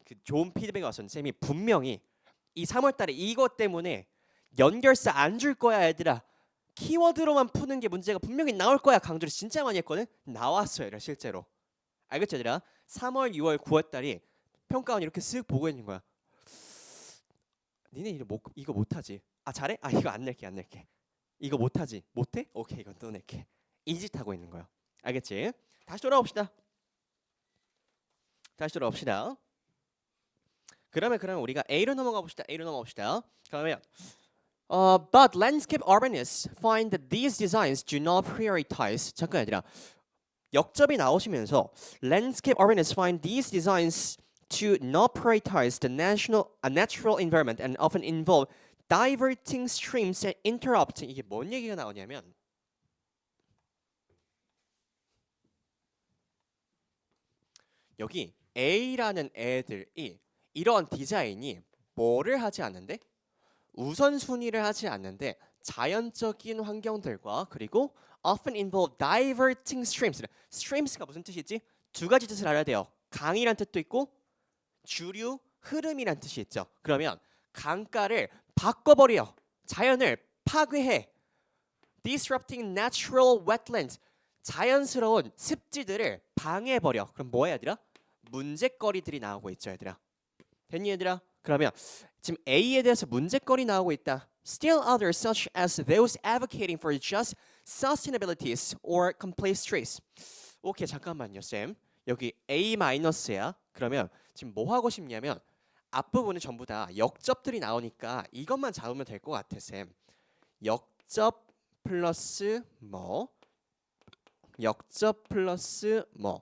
그 좋은 피드백이 왔었는데 쌤이 분명히 이 3월 달에 이것 때문에 연결사 안 줄 거야 얘들아. 키워드로만 푸는 게 문제가 분명히 나올 거야 강조를 진짜 많이 했거든. 나왔어요 얘들아 실제로. 알겠죠 얘들아? 3월, 6월, 9월 달이 평가원 이렇게 쓱 보고 있는 거야. 니네 이거 못하지. 아 잘해? 아 이거 안 낼게 안 낼게. 이거 못하지? 못해? 오케이 이건 또 낼게. 이 짓 하고 있는 거야. 알겠지? 다시 돌아옵시다. 다시 돌아옵시다. 그러면 우리가 A로 넘어가 봅시다. A로 넘어가 봅시다. 그러면 but landscape urbanists find that these designs do not prioritize. 잠깐 얘들아. 역접이 나오시면서 landscape urbanists find these designs to not prioritize the natural environment and often involve diverting streams and interrupting. 이게 뭔 얘기가 나오냐면 여기 A라는 애들이 이런 디자인이 뭐를 하지 않는데 우선순위를 하지 않는데 자연적인 환경들과 그리고 often involve diverting streams. streams가 무슨 뜻이지? 두 가지 뜻을 알아야 돼요. 강이란 뜻도 있고 주류, 흐름이란 뜻이 있죠. 그러면 강가를 바꿔버려. 자연을 파괴해. disrupting natural wetlands. 자연스러운 습지들을 방해해버려. 그럼 뭐야 얘들아? 문제거리들이 나오고 있죠 얘들아. 됐니 얘들아? 그러면 지금 A에 대해서 문제거리 나오고 있다. Still others such as those advocating for just sustainabilities or complete streets. 오케이 잠깐만요 쌤. 여기 A-야. 그러면 지금 뭐 하고 싶냐면 앞부분은 전부 다 역접들이 나오니까 이것만 잡으면 될 것 같아 쌤. 역접 플러스 뭐 역접 플러스 뭐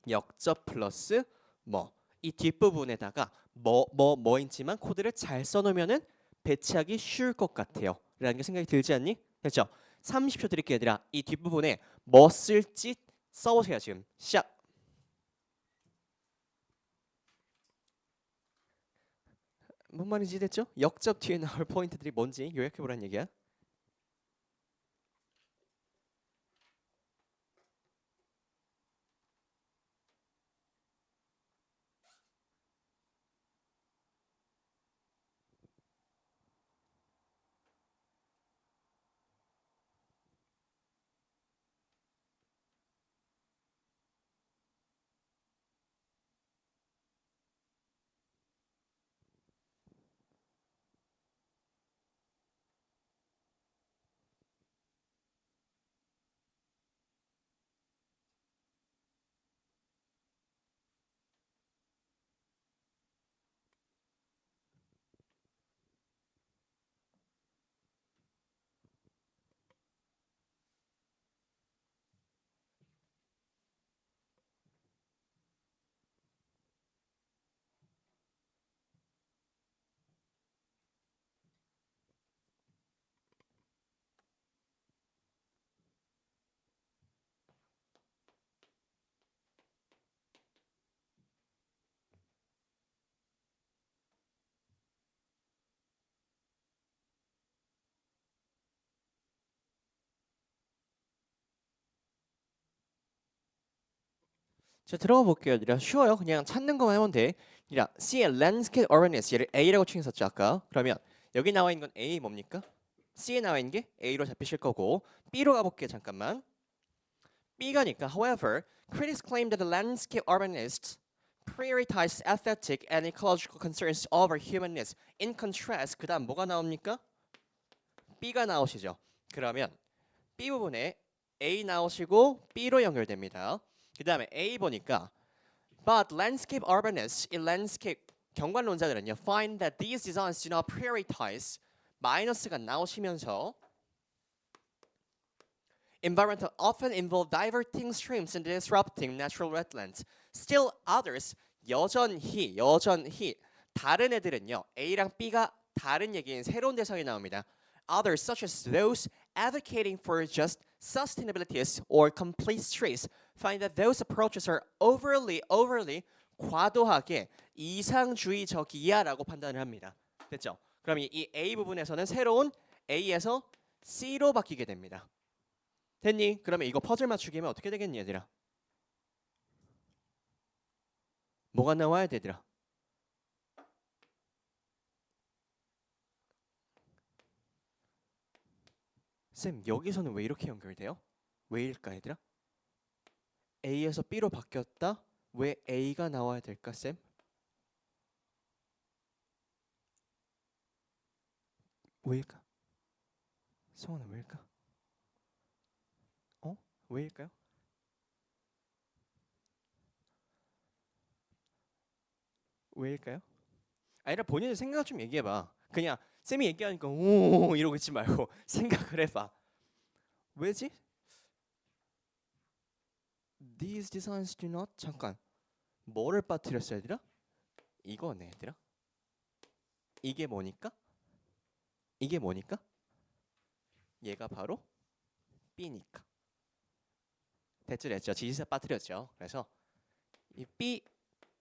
역접 플러스 뭐 이 뒷부분에다가 뭐인지만 코드를 잘 써놓으면은 배치하기 쉬울 것 같아요 라는 게 생각이 들지 않니? 됐죠? 30초 드릴게요 얘들아. 이 뒷부분에 뭐 쓸지 써보세요 지금. 시작. 뭔 말인지 됐죠? 역접 뒤에 나올 포인트들이 뭔지 요약해보라는 얘기야. 자 들어가 볼게요 얘들아. 쉬워요. 그냥 찾는 것만 하면 돼. 얘들아 C의 landscape awareness 얘를 A라고 칭했었죠 아까. 그러면 여기 나와 있는 건 A 뭡니까? C에 나와 있는 게 A로 잡히실 거고 B로 가볼게요 잠깐만. B가니까 however, critics claim that the landscape urbanists prioritize aesthetic and ecological concerns over human needs. In contrast, 그 다음 뭐가 나옵니까? B가 나오시죠. 그러면 B 부분에 A 나오시고 B로 연결됩니다. 그 다음에 A 보니까 But landscape urbanists, 이 landscape 경관론자들은요 find that these designs do not prioritize 마이너스가 나오시면서 environmental often involve diverting streams and disrupting natural wetlands. Still others 여전히 다른 애들은요 A랑 B가 다른 얘기인 새로운 대상이 나옵니다. Others such as those advocating for just sustainabilities or complete streets find that those approaches are overly 과도하게 이상주의적이야라고 판단을 합니다. 됐죠? 그럼 이 A 부분에서는 새로운 A에서 C로 바뀌게 됩니다. 됐니? 그러면 이거 퍼즐 맞추기면 어떻게 되겠니 얘들아? 뭐가 나와야 되더라? 쌤 여기서는 왜 이렇게 연결돼요? 왜일까 얘들아? A에서 B로 바뀌었다? 왜 A가 나와야 될까, 쌤? 왜일까? 성원아 왜일까? 어? 왜일까요? 왜일까요? 아니라 본인의 생각 좀 얘기해봐. 그냥 쌤이 얘기하니까 오 이러고 있지 말고 생각을 해봐. 왜지? These designs do not 잠깐 뭐를 빠뜨렸어야 되나? 이거네 얘들아. 이게 뭐니까? 이게 뭐니까? 얘가 바로 B니까. 됐죠 됐죠. 지시사 빠뜨렸죠. 그래서 이 B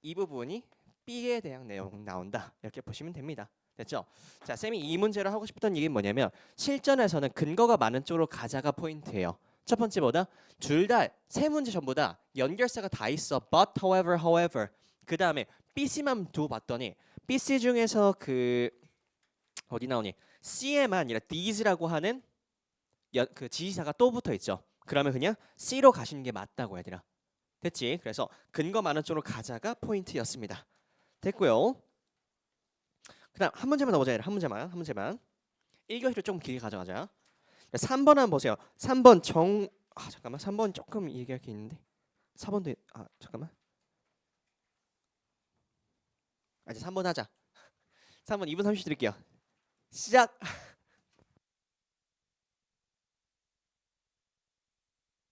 이 부분이 B에 대한 내용 나온다 이렇게 보시면 됩니다. 됐죠? 자, 쌤이 이 문제로 하고 싶었던 얘기는 뭐냐면 실전에서는 근거가 많은 쪽으로 가자가 포인트예요. 첫 번째보다 둘 다 세 문제 전부 다 연결사가 다 있어. But, however, however. 그 다음에 BC만 두고 봤더니 BC 중에서 그 어디 나오니? C에만 아니라 these라고 하는 그 지시사가 또 붙어 있죠. 그러면 그냥 C로 가시는 게 맞다고 얘들아. 됐지? 그래서 근거 많은 쪽으로 가자가 포인트였습니다. 됐고요. 그다음 한 문제만 더 보자. 한 문제만. 한 문제만. 1교시로 좀 길게 가져가자. 3번 한번 보세요. 3번 잠깐만. 3번 조금 얘기할 게 있는데. 4번도 잠깐만. 이제 3번 하자. 3번 2분 30초 드릴게요. 시작.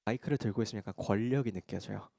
마이크를 들고 있으면 약간 권력이 느껴져요.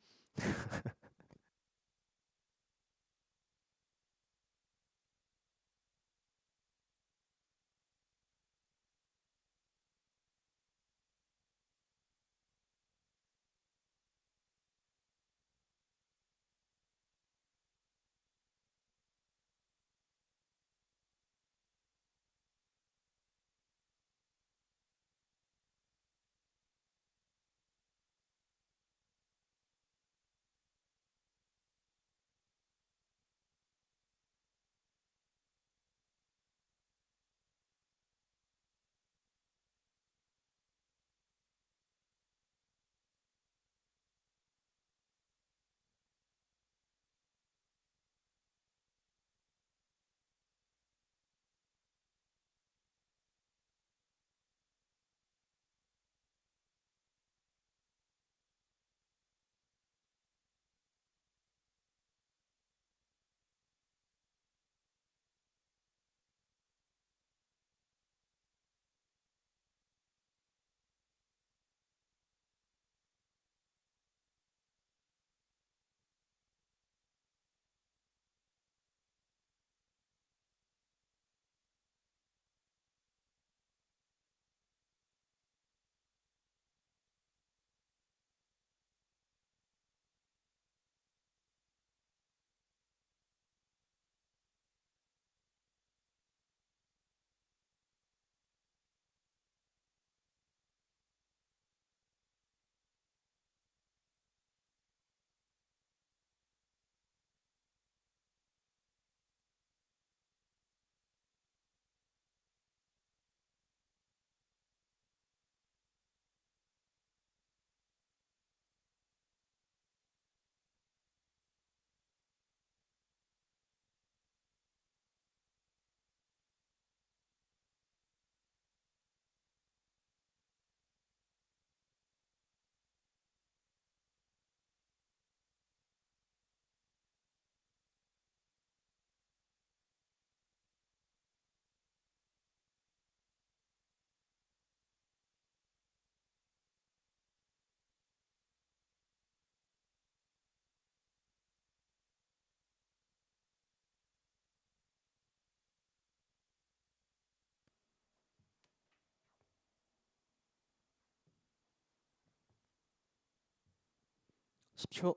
10초.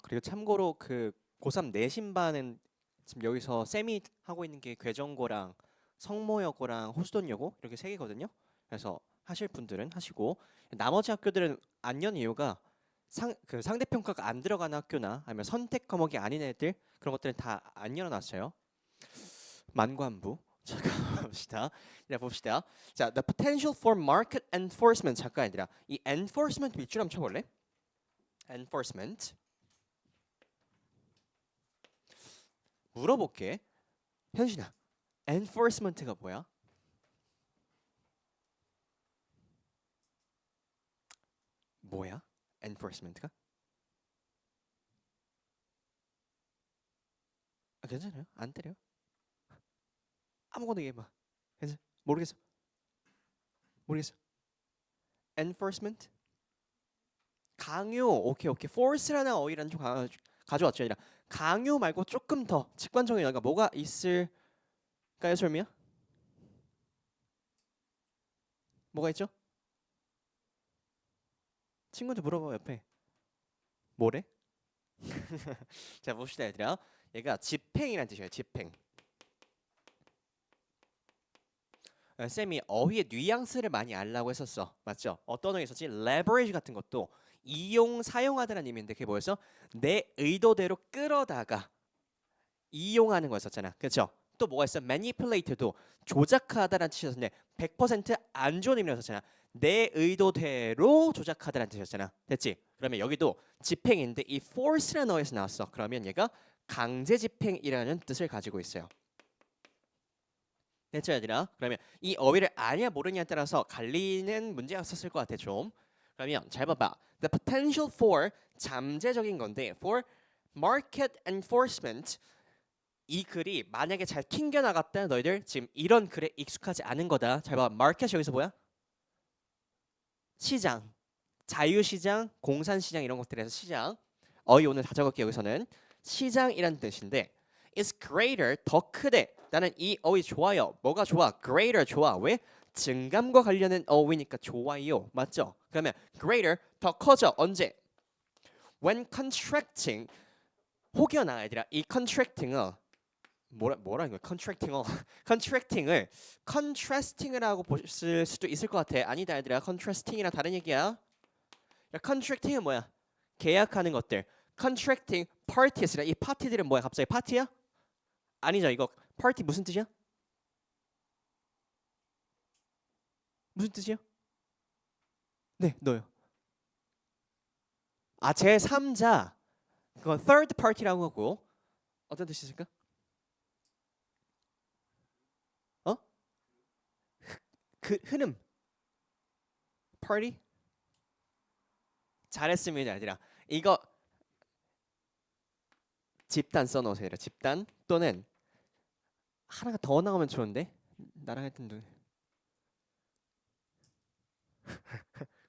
그리고 참고로 그 고3 내신반은 지금 여기서 쌤이 하고 있는 게 괴전고랑 성모여고랑 호수돈여고 이렇게 세 개거든요. 그래서 하실 분들은 하시고 나머지 학교들은 안 여는 이유가 그 상대평가가 안 들어가는 학교나 아니면 선택 과목이 아닌 애들 그런 것들은 다 안 열어놨어요. 만관부. 잠깐 봅시다. 자 봅시다. 자, the potential for market enforcement. 잠깐 얘들아. 이 enforcement 밑줄 한번 쳐볼래? enforcement. 물어볼게. 현신아, enforcement가 뭐야? 뭐야? enforcement가? 아, 괜찮아요. 안 때려. 아무거나 얘기해봐. 괜찮아. 모르겠어. 모르겠어. enforcement? 강요. 오케이 오케이. force라는 어휘란 좀 가져왔죠. 아니라 강요 말고 조금 더 직관적인 어휘가 뭐가 있을까요, 솔미야? 뭐가 있죠? 친구한테 물어봐 옆에. 뭐래? 자 봅시다 얘들아. 얘가 집행이란 뜻이에요. 집행. 쌤이 어휘의 뉘앙스를 많이 알라고 했었어. 맞죠? 어떤 어휘 있었지? leverage 같은 것도 이용 사용하다라는 의미인데 그게 뭐였어? 내 의도대로 끌어다가 이용하는 거였었잖아. 그렇죠? 또 뭐가 있어? manipulate도 조작하다라는 뜻이었는데 100%안 좋은 의미였었잖아. 내 의도대로 조작하다라는 뜻이었잖아. 됐지? 그러면 여기도 집행인데 이 force라는 어휘에서 나왔어. 그러면 얘가 강제 집행이라는 뜻을 가지고 있어요. 됐죠, 얘들아? 그러면 이 어휘를 아냐 모르냐에 따라서 갈리는 문제였었을 것 같아 좀. 그러면 잘 봐봐. The potential for 잠재적인 건데 for market enforcement 이 글이 만약에 잘 튕겨 나갔다 너희들 지금 이런 글에 익숙하지 않은 거다. 잘 봐. market 여기서 뭐야? 시장, 자유시장, 공산시장 이런 것들에서 시장. 어휘 오늘 다 적을게 여기서는 시장이란 뜻인데 is greater 더 크대. 나는 이 어휘 좋아요. 뭐가 좋아? greater 좋아. 왜? 증감과 관련된 어휘니까 좋아요. 맞죠? 그러면 greater 더 커져. 언제? when contracting 혹여나 얘들아 이 contracting을 뭐라는 거야? contracting을 contracting을 contrasting을 하고 보실 수도 있을 것 같아. 아니다 얘들아. contrasting이랑 다른 얘기야. 야, contracting은 뭐야? 계약하는 것들. contracting parties라 이 파티들은 뭐야? 갑자기 파티야? 아니죠. 이거 party 무슨 뜻이야? 무슨 뜻이야? 네, 너요. 아, 제3자. 그건 third party라고 하고 어떤 뜻이실까? 어? 그 흐름. party? 잘했습니다, 얘들아. 이거 집단 써놓으세요. 집단 또는 하나가 더 나오면 좋은데 나랑 했던 분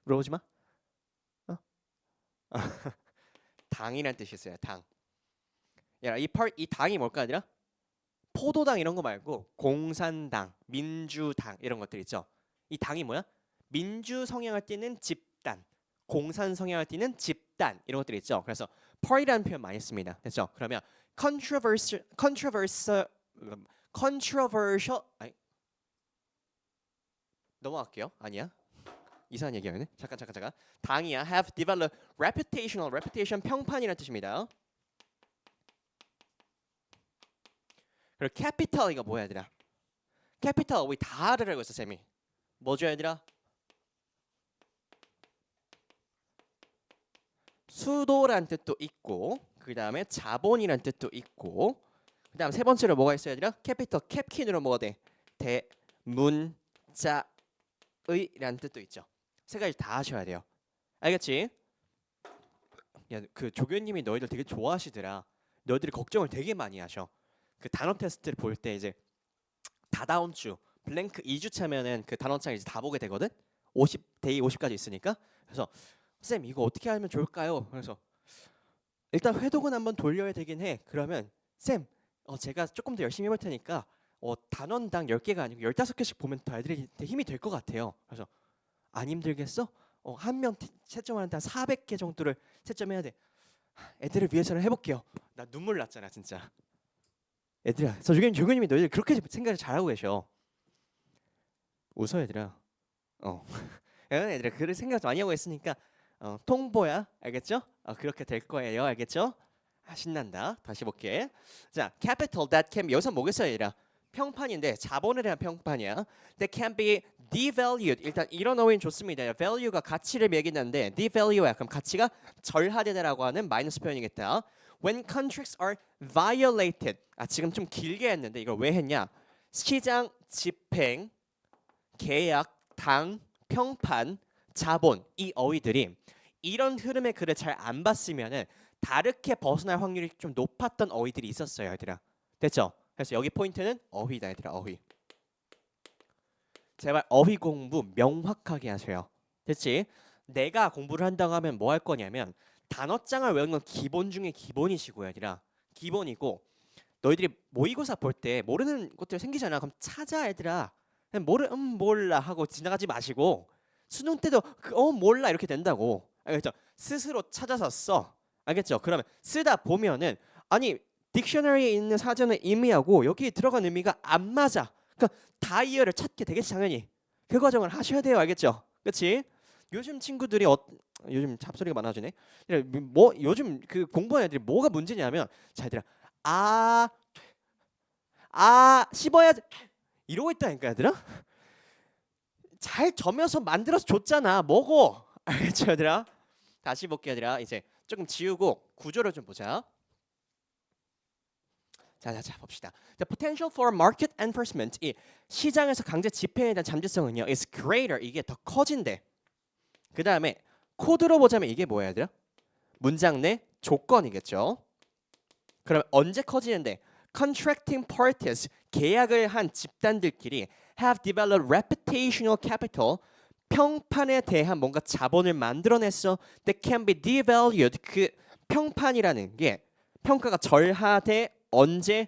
물어보지 마. 어? 당이란 뜻이 있어요. 당. 야, 이 당이 뭘까 아니라 포도당 이런 거 말고 공산당, 민주당 이런 것들 있죠. 이 당이 뭐야? 민주 성향을 띠는 집단, 공산 성향을 띠는 집단 이런 것들이 있죠. 그래서 party라는 표현 많이 씁니다. 됐죠? 그러면 controversial 아니 넘어갈게요. 아니야. 이상한 얘기하네. 잠깐. 당이야. have developed reputation 평판이라는 뜻입니다. 그리고 capital 이거 뭐야 얘들아? capital 우리 다 알으라고 했어 쌤이. 뭐죠 얘들아? 수도란 뜻도 있고 그 다음에 자본이란 뜻도 있고 그 다음 세 번째로 뭐가 있어요 얘들아? capital 캡킨으로 뭐가 돼? 대문자의라는 뜻도 있죠. 세 가지 다 하셔야 돼요. 알겠지? 야, 그 조교님이 너희들 되게 좋아하시더라. 너희들이 걱정을 되게 많이 하셔. 그 단어 테스트를 볼 때 이제 다다음 주 블랭크 2주 차면은 그 단어창 이제 다 보게 되거든. 50 데이 50까지 있으니까. 그래서 쌤 이거 어떻게 하면 좋을까요? 그래서 일단 회독은 한번 돌려야 되긴 해. 그러면 쌤 제가 조금 더 열심히 해볼 테니까 단원당 10개가 아니고 15개씩 보면 더 애들이 힘이 될 것 같아요. 그래서 안 힘들겠어? 한 명 채점하는데 한 400개 정도를 채점해야 돼. 애들을 위해서는 해볼게요. 나 눈물 났잖아 진짜. 애들아, 조교님이 너희들 그렇게 생각을 잘하고 계셔. 웃어 얘들아. 어. 얘들아 그럴 생각 많이 하고 있으니까 통보야. 알겠죠? 그렇게 될 거예요. 알겠죠? 신난다. 다시 볼게. 자, capital that can be 여기서 뭐겠어요, 얘들아? 평판인데 자본에 대한 평판이야. That can be devalued. 일단 이런 어휘는 좋습니다. value가 가치를 매긴다는데 devalue야. 그럼 가치가 절하되다라고 하는 마이너스 표현이겠다. When contracts are violated. 지금 좀 길게 했는데 이걸 왜 했냐? 시장 집행, 계약, 당, 평판, 자본 이 어휘들이 이런 흐름의 글을 잘 안 봤으면은 다르게 벗어날 확률이 좀 높았던 어휘들이 있었어요, 얘들아. 됐죠? 그래서 여기 포인트는 어휘다, 얘들아. 어휘. 제발 어휘 공부 명확하게 하세요. 됐지? 내가 공부를 한다고 하면 뭐 할 거냐면 단어장을 외우는 건 기본 중에 기본이시고, 얘들아. 기본이고 너희들이 모의고사 볼 때 모르는 것들 생기잖아. 그럼 찾아, 얘들아. 그냥 몰라 하고 지나가지 마시고 수능 때도 몰라 이렇게 된다고. 알겠죠? 스스로 찾아서 써. 알겠죠? 그러면 쓰다 보면은 아니 딕셔너리에 있는 사전의 의미하고 여기 들어간 의미가 안 맞아. 그러니까 다이어를 찾게 되겠지 당연히. 그 과정을 하셔야 돼요. 알겠죠? 그렇지? 요즘 친구들이 요즘 잡소리가 많아지네. 뭐 요즘 그 공부하는 애들이 뭐가 문제냐면 자 얘들아 씹어야지 이러고 있다니까 얘들아. 잘 점여서 만들어서 줬잖아. 먹어. 알겠죠 얘들아? 다시 볼게 얘들아. 이제 조금 지우고 구조를 좀 보자. 자 봅시다. The potential for market enforcement 이 시장에서 강제 집행에 대한 잠재성은요 is greater 이게 더 커진대. 그 다음에 코드로 보자면 이게 뭐야 얘들아? 문장 내 조건이겠죠. 그럼 언제 커지는데? Contracting parties 계약을 한 집단들끼리 have developed reputational capital 평판에 대한 뭔가 자본을 만들어냈어. That can be devalued 그 평판이라는 게 평가가 절하돼 언제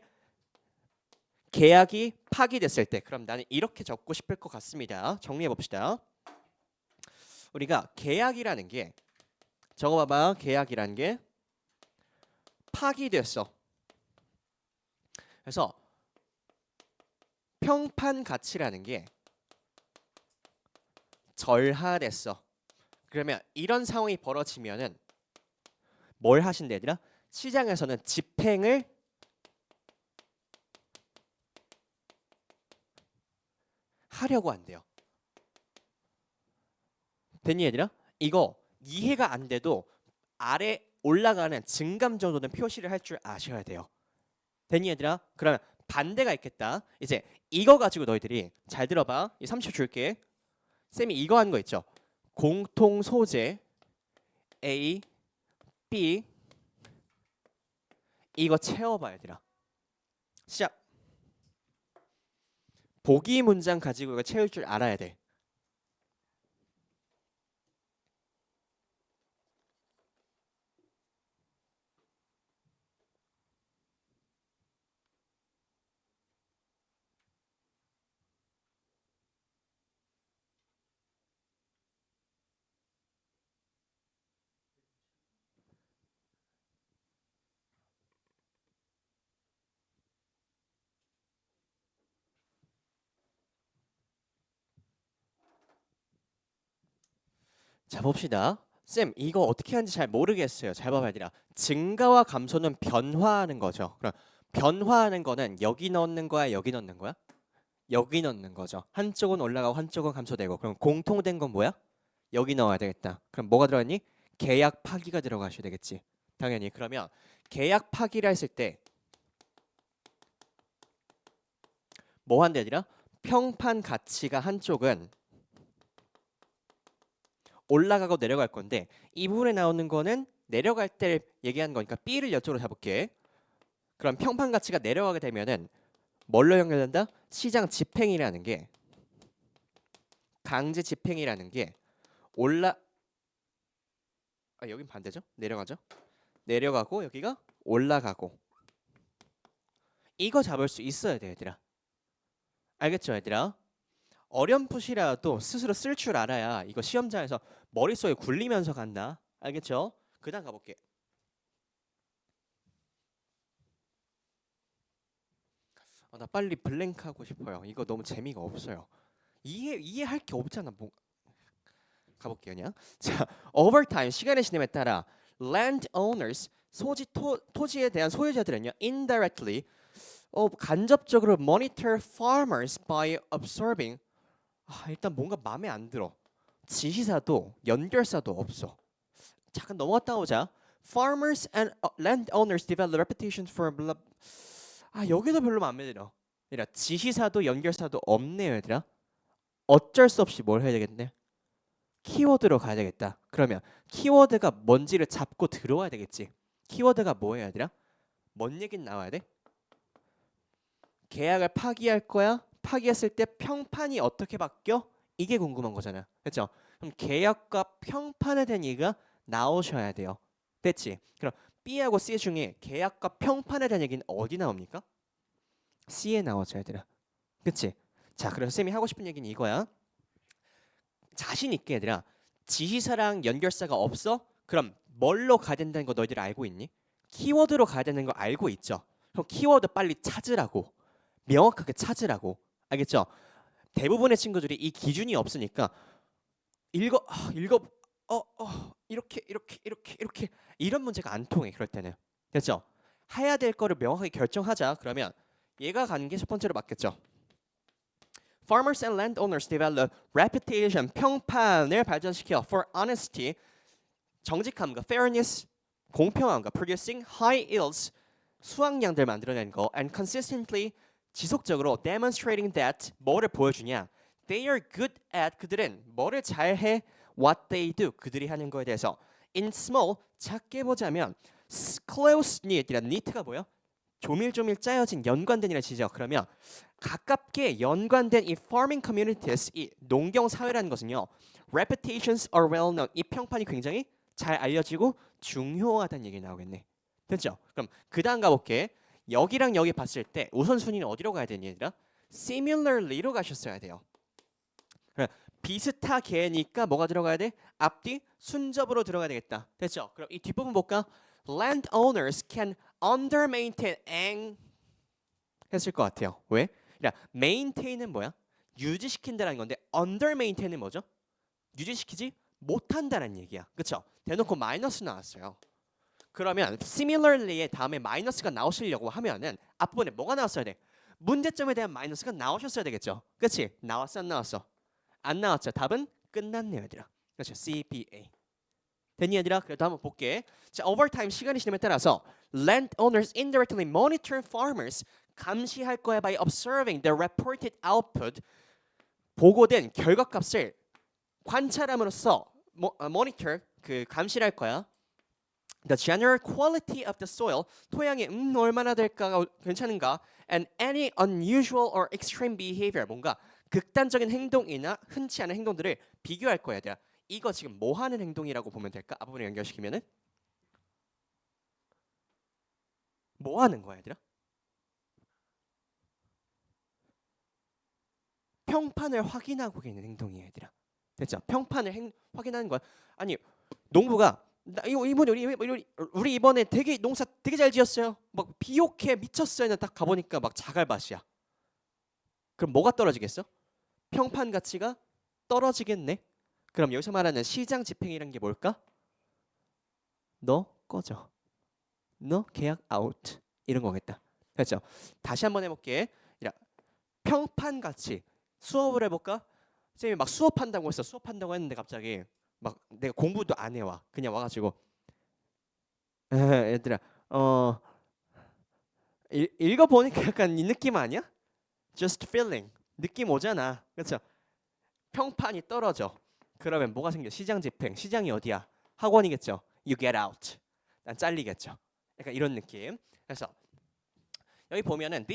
계약이 파기됐을 때. 그럼 나는 이렇게 적고 싶을 것 같습니다. 정리해 봅시다. 우리가 계약이라는 게 적어봐봐. 계약이라는 게 파기됐어. 그래서 평판 가치라는 게 절하됐어. 그러면 이런 상황이 벌어지면은 뭘 하신대 얘들아? 시장에서는 집행을 하려고 한대요. 됐니 얘들아? 이거 이해가 안 돼도 아래 올라가는 증감 정도는 표시를 할 줄 아셔야 돼요. 됐니 얘들아? 그러면 반대가 있겠다. 이제 이거 가지고 너희들이 잘 들어봐. 이 30초 줄게. 쌤이 이거 한 거 있죠. 공통 소재 A, B 이거 채워봐 얘들아. 시작. 보기 문장 가지고 이거 채울 줄 알아야 돼. 자 봅시다. 쌤 이거 어떻게 하는지 잘 모르겠어요. 잘 봐봐야 되나. 증가와 감소는 변화하는 거죠. 그럼 변화하는 거는 여기 넣는 거야, 여기 넣는 거야? 여기 넣는 거죠. 한쪽은 올라가고 한쪽은 감소되고. 그럼 공통된 건 뭐야? 여기 넣어야 되겠다. 그럼 뭐가 들어갔니? 계약 파기가 들어가셔야 되겠지. 당연히. 그러면 계약 파기를 했을 때 뭐 한대 아니라 평판 가치가 한쪽은 올라가고 내려갈 건데 이 부분에 나오는 거는 내려갈 때 얘기하는 거니까 B를 이쪽으로 잡을게. 그럼 평판 가치가 내려가게 되면은 뭘로 연결된다? 시장 집행이라는 게 강제 집행이라는 게 올라 여긴 반대죠? 내려가죠? 내려가고 여기가 올라가고 이거 잡을 수 있어야 돼 얘들아. 알겠죠 얘들아? 어렴풋이라도 스스로 쓸 줄 알아야 이거 시험장에서 머릿속에 굴리면서 간다. 알겠죠? 그 다음 가볼게. 나 빨리 블랭크 하고 싶어요. 이거 너무 재미가 없어요. 이해할 게 없잖아. 뭐 가볼게요, 그냥. 자, over time 시간의 지남에 따라 landowners 토지에 대한 소유자들은요, indirectly 간접적으로 monitor farmers by observing. 일단 뭔가 마음에 안 들어. 지시사도 연결사도 없어. 잠깐 넘어갔다 오자. Farmers and landowners develop reputations for blah. 여기도 별로 마음에 들어. 얘들아, 지시사도 연결사도 없네요, 얘들아. 어쩔 수 없이 뭘 해야 되겠네? 키워드로 가야 되겠다. 그러면 키워드가 뭔지를 잡고 들어와야 되겠지. 키워드가 뭐예요, 얘들아? 뭔 얘기는 나와야 돼? 계약을 파기할 거야? 파기했을 때 평판이 어떻게 바뀌어? 이게 궁금한 거잖아. 그렇죠? 그럼 계약과 평판에 대한 얘기가 나오셔야 돼요. 됐지? 그럼 B하고 C 중에 계약과 평판에 대한 얘기는 어디 나옵니까? C에 나오죠, 얘들아. 그치? 자, 그래서 쌤이 하고 싶은 얘기는 이거야. 자신 있게 얘들아, 지시사랑 연결사가 없어? 그럼 뭘로 가야 된다는 거 너희들 알고 있니? 키워드로 가야 되는 거 알고 있죠? 그럼 키워드 빨리 찾으라고. 명확하게 찾으라고. 알겠죠? 대부분의 친구들이 이 기준이 없으니까 읽어 이렇게 이런 문제가 안 통해. 그럴 때는. 됐죠? 해야 될 거를 명확하게 결정하자. 그러면 얘가 가는 게 첫 번째로 맞겠죠? Farmers and landowners develop reputation, 평판을 발전시켜 for honesty, 정직함과 fairness, 공평함과 producing high yields, 수확량들 만들어내는 거, and consistently, 지속적으로 demonstrating that, 뭐를 보여주냐? They are good at, 그들은 뭐를 잘해? What they do, 그들이 하는 거에 대해서. In small, 작게 보자면 close knit이란 knit가 뭐야? 조밀조밀 짜여진 연관된이라는 뜻이죠. 그러면 가깝게 연관된 이 farming communities, 이 농경 사회라는 것은요, reputations are well known, 이 평판이 굉장히 잘 알려지고 중요하다는 얘기 나오겠네. 됐죠? 그럼 그 다음 가볼게. 여기랑 여기 봤을 때 우선순위는 어디로 가야 되니 얘들아? similarly로 가셨어야 돼요. 비슷하게니까 뭐가 들어가야 돼? 앞뒤 순접으로 들어가야 되겠다. 됐죠? 그럼 이 뒷부분 볼까? Landowners can under-maintain 했을 것 같아요. 왜? maintain은 뭐야? 유지시킨다는 건데 under-maintain은 뭐죠? 유지시키지 못한다는 얘기야. 그렇죠? 대놓고 마이너스 나왔어요. 그러면 similarly의 다음에 마이너스가 나오시려고 하면은 앞부분에 뭐가 나왔어야 돼? 문제점에 대한 마이너스가 나오셨어야 되겠죠. 그렇지? 나왔어 안 나왔어? 안 나왔죠. 답은 끝났네요, 얘들아. 그렇죠? CBA. 됐니 얘들아? 그래도 한번 볼게. 자, over time 시간이 지남에 따라서 landowners indirectly monitor farmers, 감시할 거야 by observing the reported output, 보고된 결과값을 관찰함으로써 monitor, 그 감시를 할 거야. The general quality of the soil, 토양이 얼마나 될까, 괜찮은가, and any unusual or extreme behavior, 뭔가 극단적인 행동이나 흔치 않은 행동들을 비교할 거야, 얘들아. 이거 지금 뭐 하는 행동이라고 보면 될까? 앞부분에 연결시키면은 뭐 하는 거야, 얘들아? 평판을 확인하고 있는 행동이야, 얘들아. 됐죠? 평판을 확인하는 거야. 아니, 농부가 이번에 우리 이번에 되게 농사 되게 잘 지었어요. 막 비옥해 미쳤어요. 딱 가보니까 막 자갈밭이야. 그럼 뭐가 떨어지겠어? 평판 가치가 떨어지겠네. 그럼 여기서 말하는 시장 집행이란 게 뭘까? 너 꺼져. 너 계약 아웃. 이런 거겠다. 됐죠? 다시 한번 해볼게. 평판 가치. 수업을 해볼까? 쌤이 막 수업한다고 했어. 수업한다고 했는데 갑자기 막 내가 공부도 안 해와. 그냥 와가지고 얘들아 읽어보니까 약간 이 느낌 아니야? Just feeling. 느낌 오잖아. 그렇죠? 평판이 떨어져. 그러면 뭐가 생겨? 시장 집행. 시장이 어디야? 학원이겠죠. You get out. 난 잘리겠죠. 약간 이런 느낌. 그래서 여기 보면은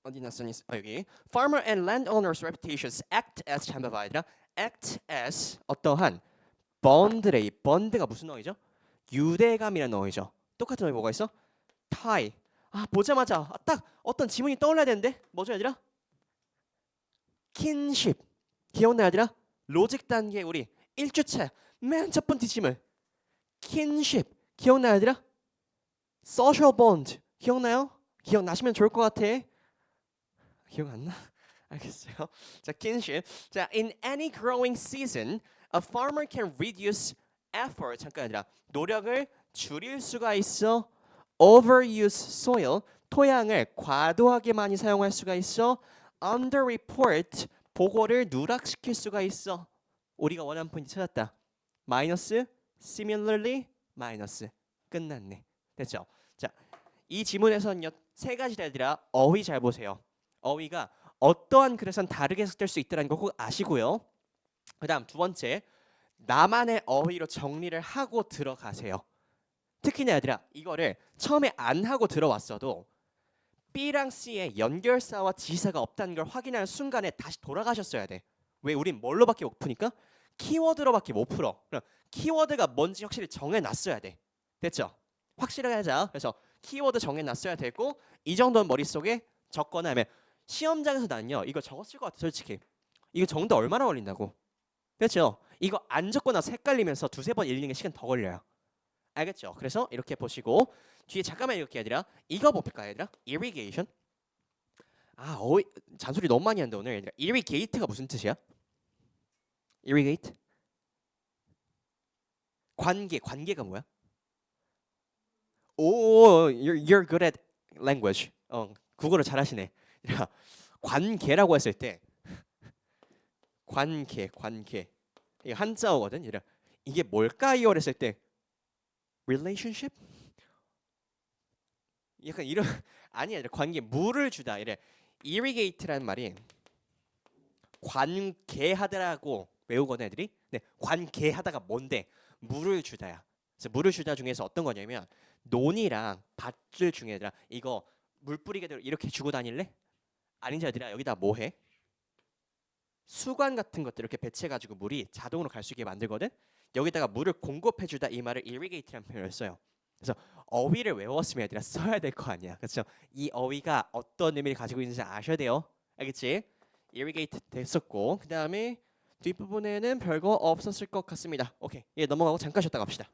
어디 났으니? 여기 Farmer and landowners' reputations act as 잘 봐봐 얘들아. act as 어떠한 bon드래. bon드가 무슨 어휘죠? 유대감이라는 어휘죠. 똑같은 어휘 뭐가 있어? tie. 보자마자 딱 어떤 지문이 떠올라야 되는데 뭐죠 얘들아? kinship. 기억나 얘들아? 로직 단계 우리 1주차 맨 첫 번째 지문 kinship. 기억나 얘들아? social bond. 기억나요? 기억나시면 좋을 것 같아. 기억 안 나? 알겠어요? 자, kinship. 자, in any growing season, a farmer can reduce effort. 잠깐 아니라 노력을 줄일 수가 있어. overuse soil. 토양을 과도하게 많이 사용할 수가 있어. underreport. 보고를 누락시킬 수가 있어. 우리가 원하는 포인트 찾았다. 마이너스, similarly, 마이너스. 끝났네. 됐죠? 자, 이 지문에서는요 세 가지 달들아 어휘 잘 보세요. 어휘가 어떠한 글에선 다르게 해석될 수 있다는 거 꼭 아시고요. 그다음 두 번째 나만의 어휘로 정리를 하고 들어가세요. 특히나 얘들아 이거를 처음에 안 하고 들어왔어도 B랑 C의 연결사와 지사가 없다는 걸 확인하는 순간에 다시 돌아가셨어야 돼. 왜 우린 뭘로밖에 못 푸니까? 키워드로밖에 못 풀어. 그럼 키워드가 뭔지 확실히 정해놨어야 돼. 됐죠? 확실하게 하자. 그래서 키워드 정해놨어야 되고 이 정도는 머릿속에 적거나 하면 시험장에서 난요 이거 적었을 것 같아 솔직히. 이거 정도 얼마나 걸린다고. 됐죠? 이거 안 적고 나서 헷갈리면서 두세 번 읽는 게 시간 더 걸려요. 알겠죠? 그래서 이렇게 보시고 뒤에 잠깐만 읽을게 얘들아. 이거 볼까 얘들아? irrigation. 아 어이 잔소리 너무 많이 한다 오늘 얘들아. irrigate가 무슨 뜻이야? irrigate? 관계가 뭐야? 오, you're good at language. 국어를 잘하시네. 야, 관계라고 했을 때 관계 이게 한자어거든. 이게 뭘까요? 했을 때 relationship? 약간 이런 아니야. 관계 물을 주다. 이래 irrigate라는 말이 관계하다라고 외우거든 애들이. 네, 관계하다가 뭔데? 물을 주다야. 그래서 물을 주다 중에서 어떤 거냐면 논이랑 밭들 중에 얘들아 이거 물 뿌리게 되고 이렇게 주고 다닐래? 아닌지 얘들아 여기다 뭐 해? 수관 같은 것들 이렇게 배치해가지고 물이 자동으로 갈 수 있게 만들거든. 여기다가 물을 공급해주다 이 말을 irrigate라는 표현을 써요. 그래서 어휘를 외웠으면 얘들아 써야 될 거 아니야. 그렇죠? 이 어휘가 어떤 의미를 가지고 있는지 아셔야 돼요. 알겠지? irrigate 됐었고 그 다음에 뒷부분에는 별거 없었을 것 같습니다. 오케이, 예 넘어가고 잠깐 쉬었다 갑시다.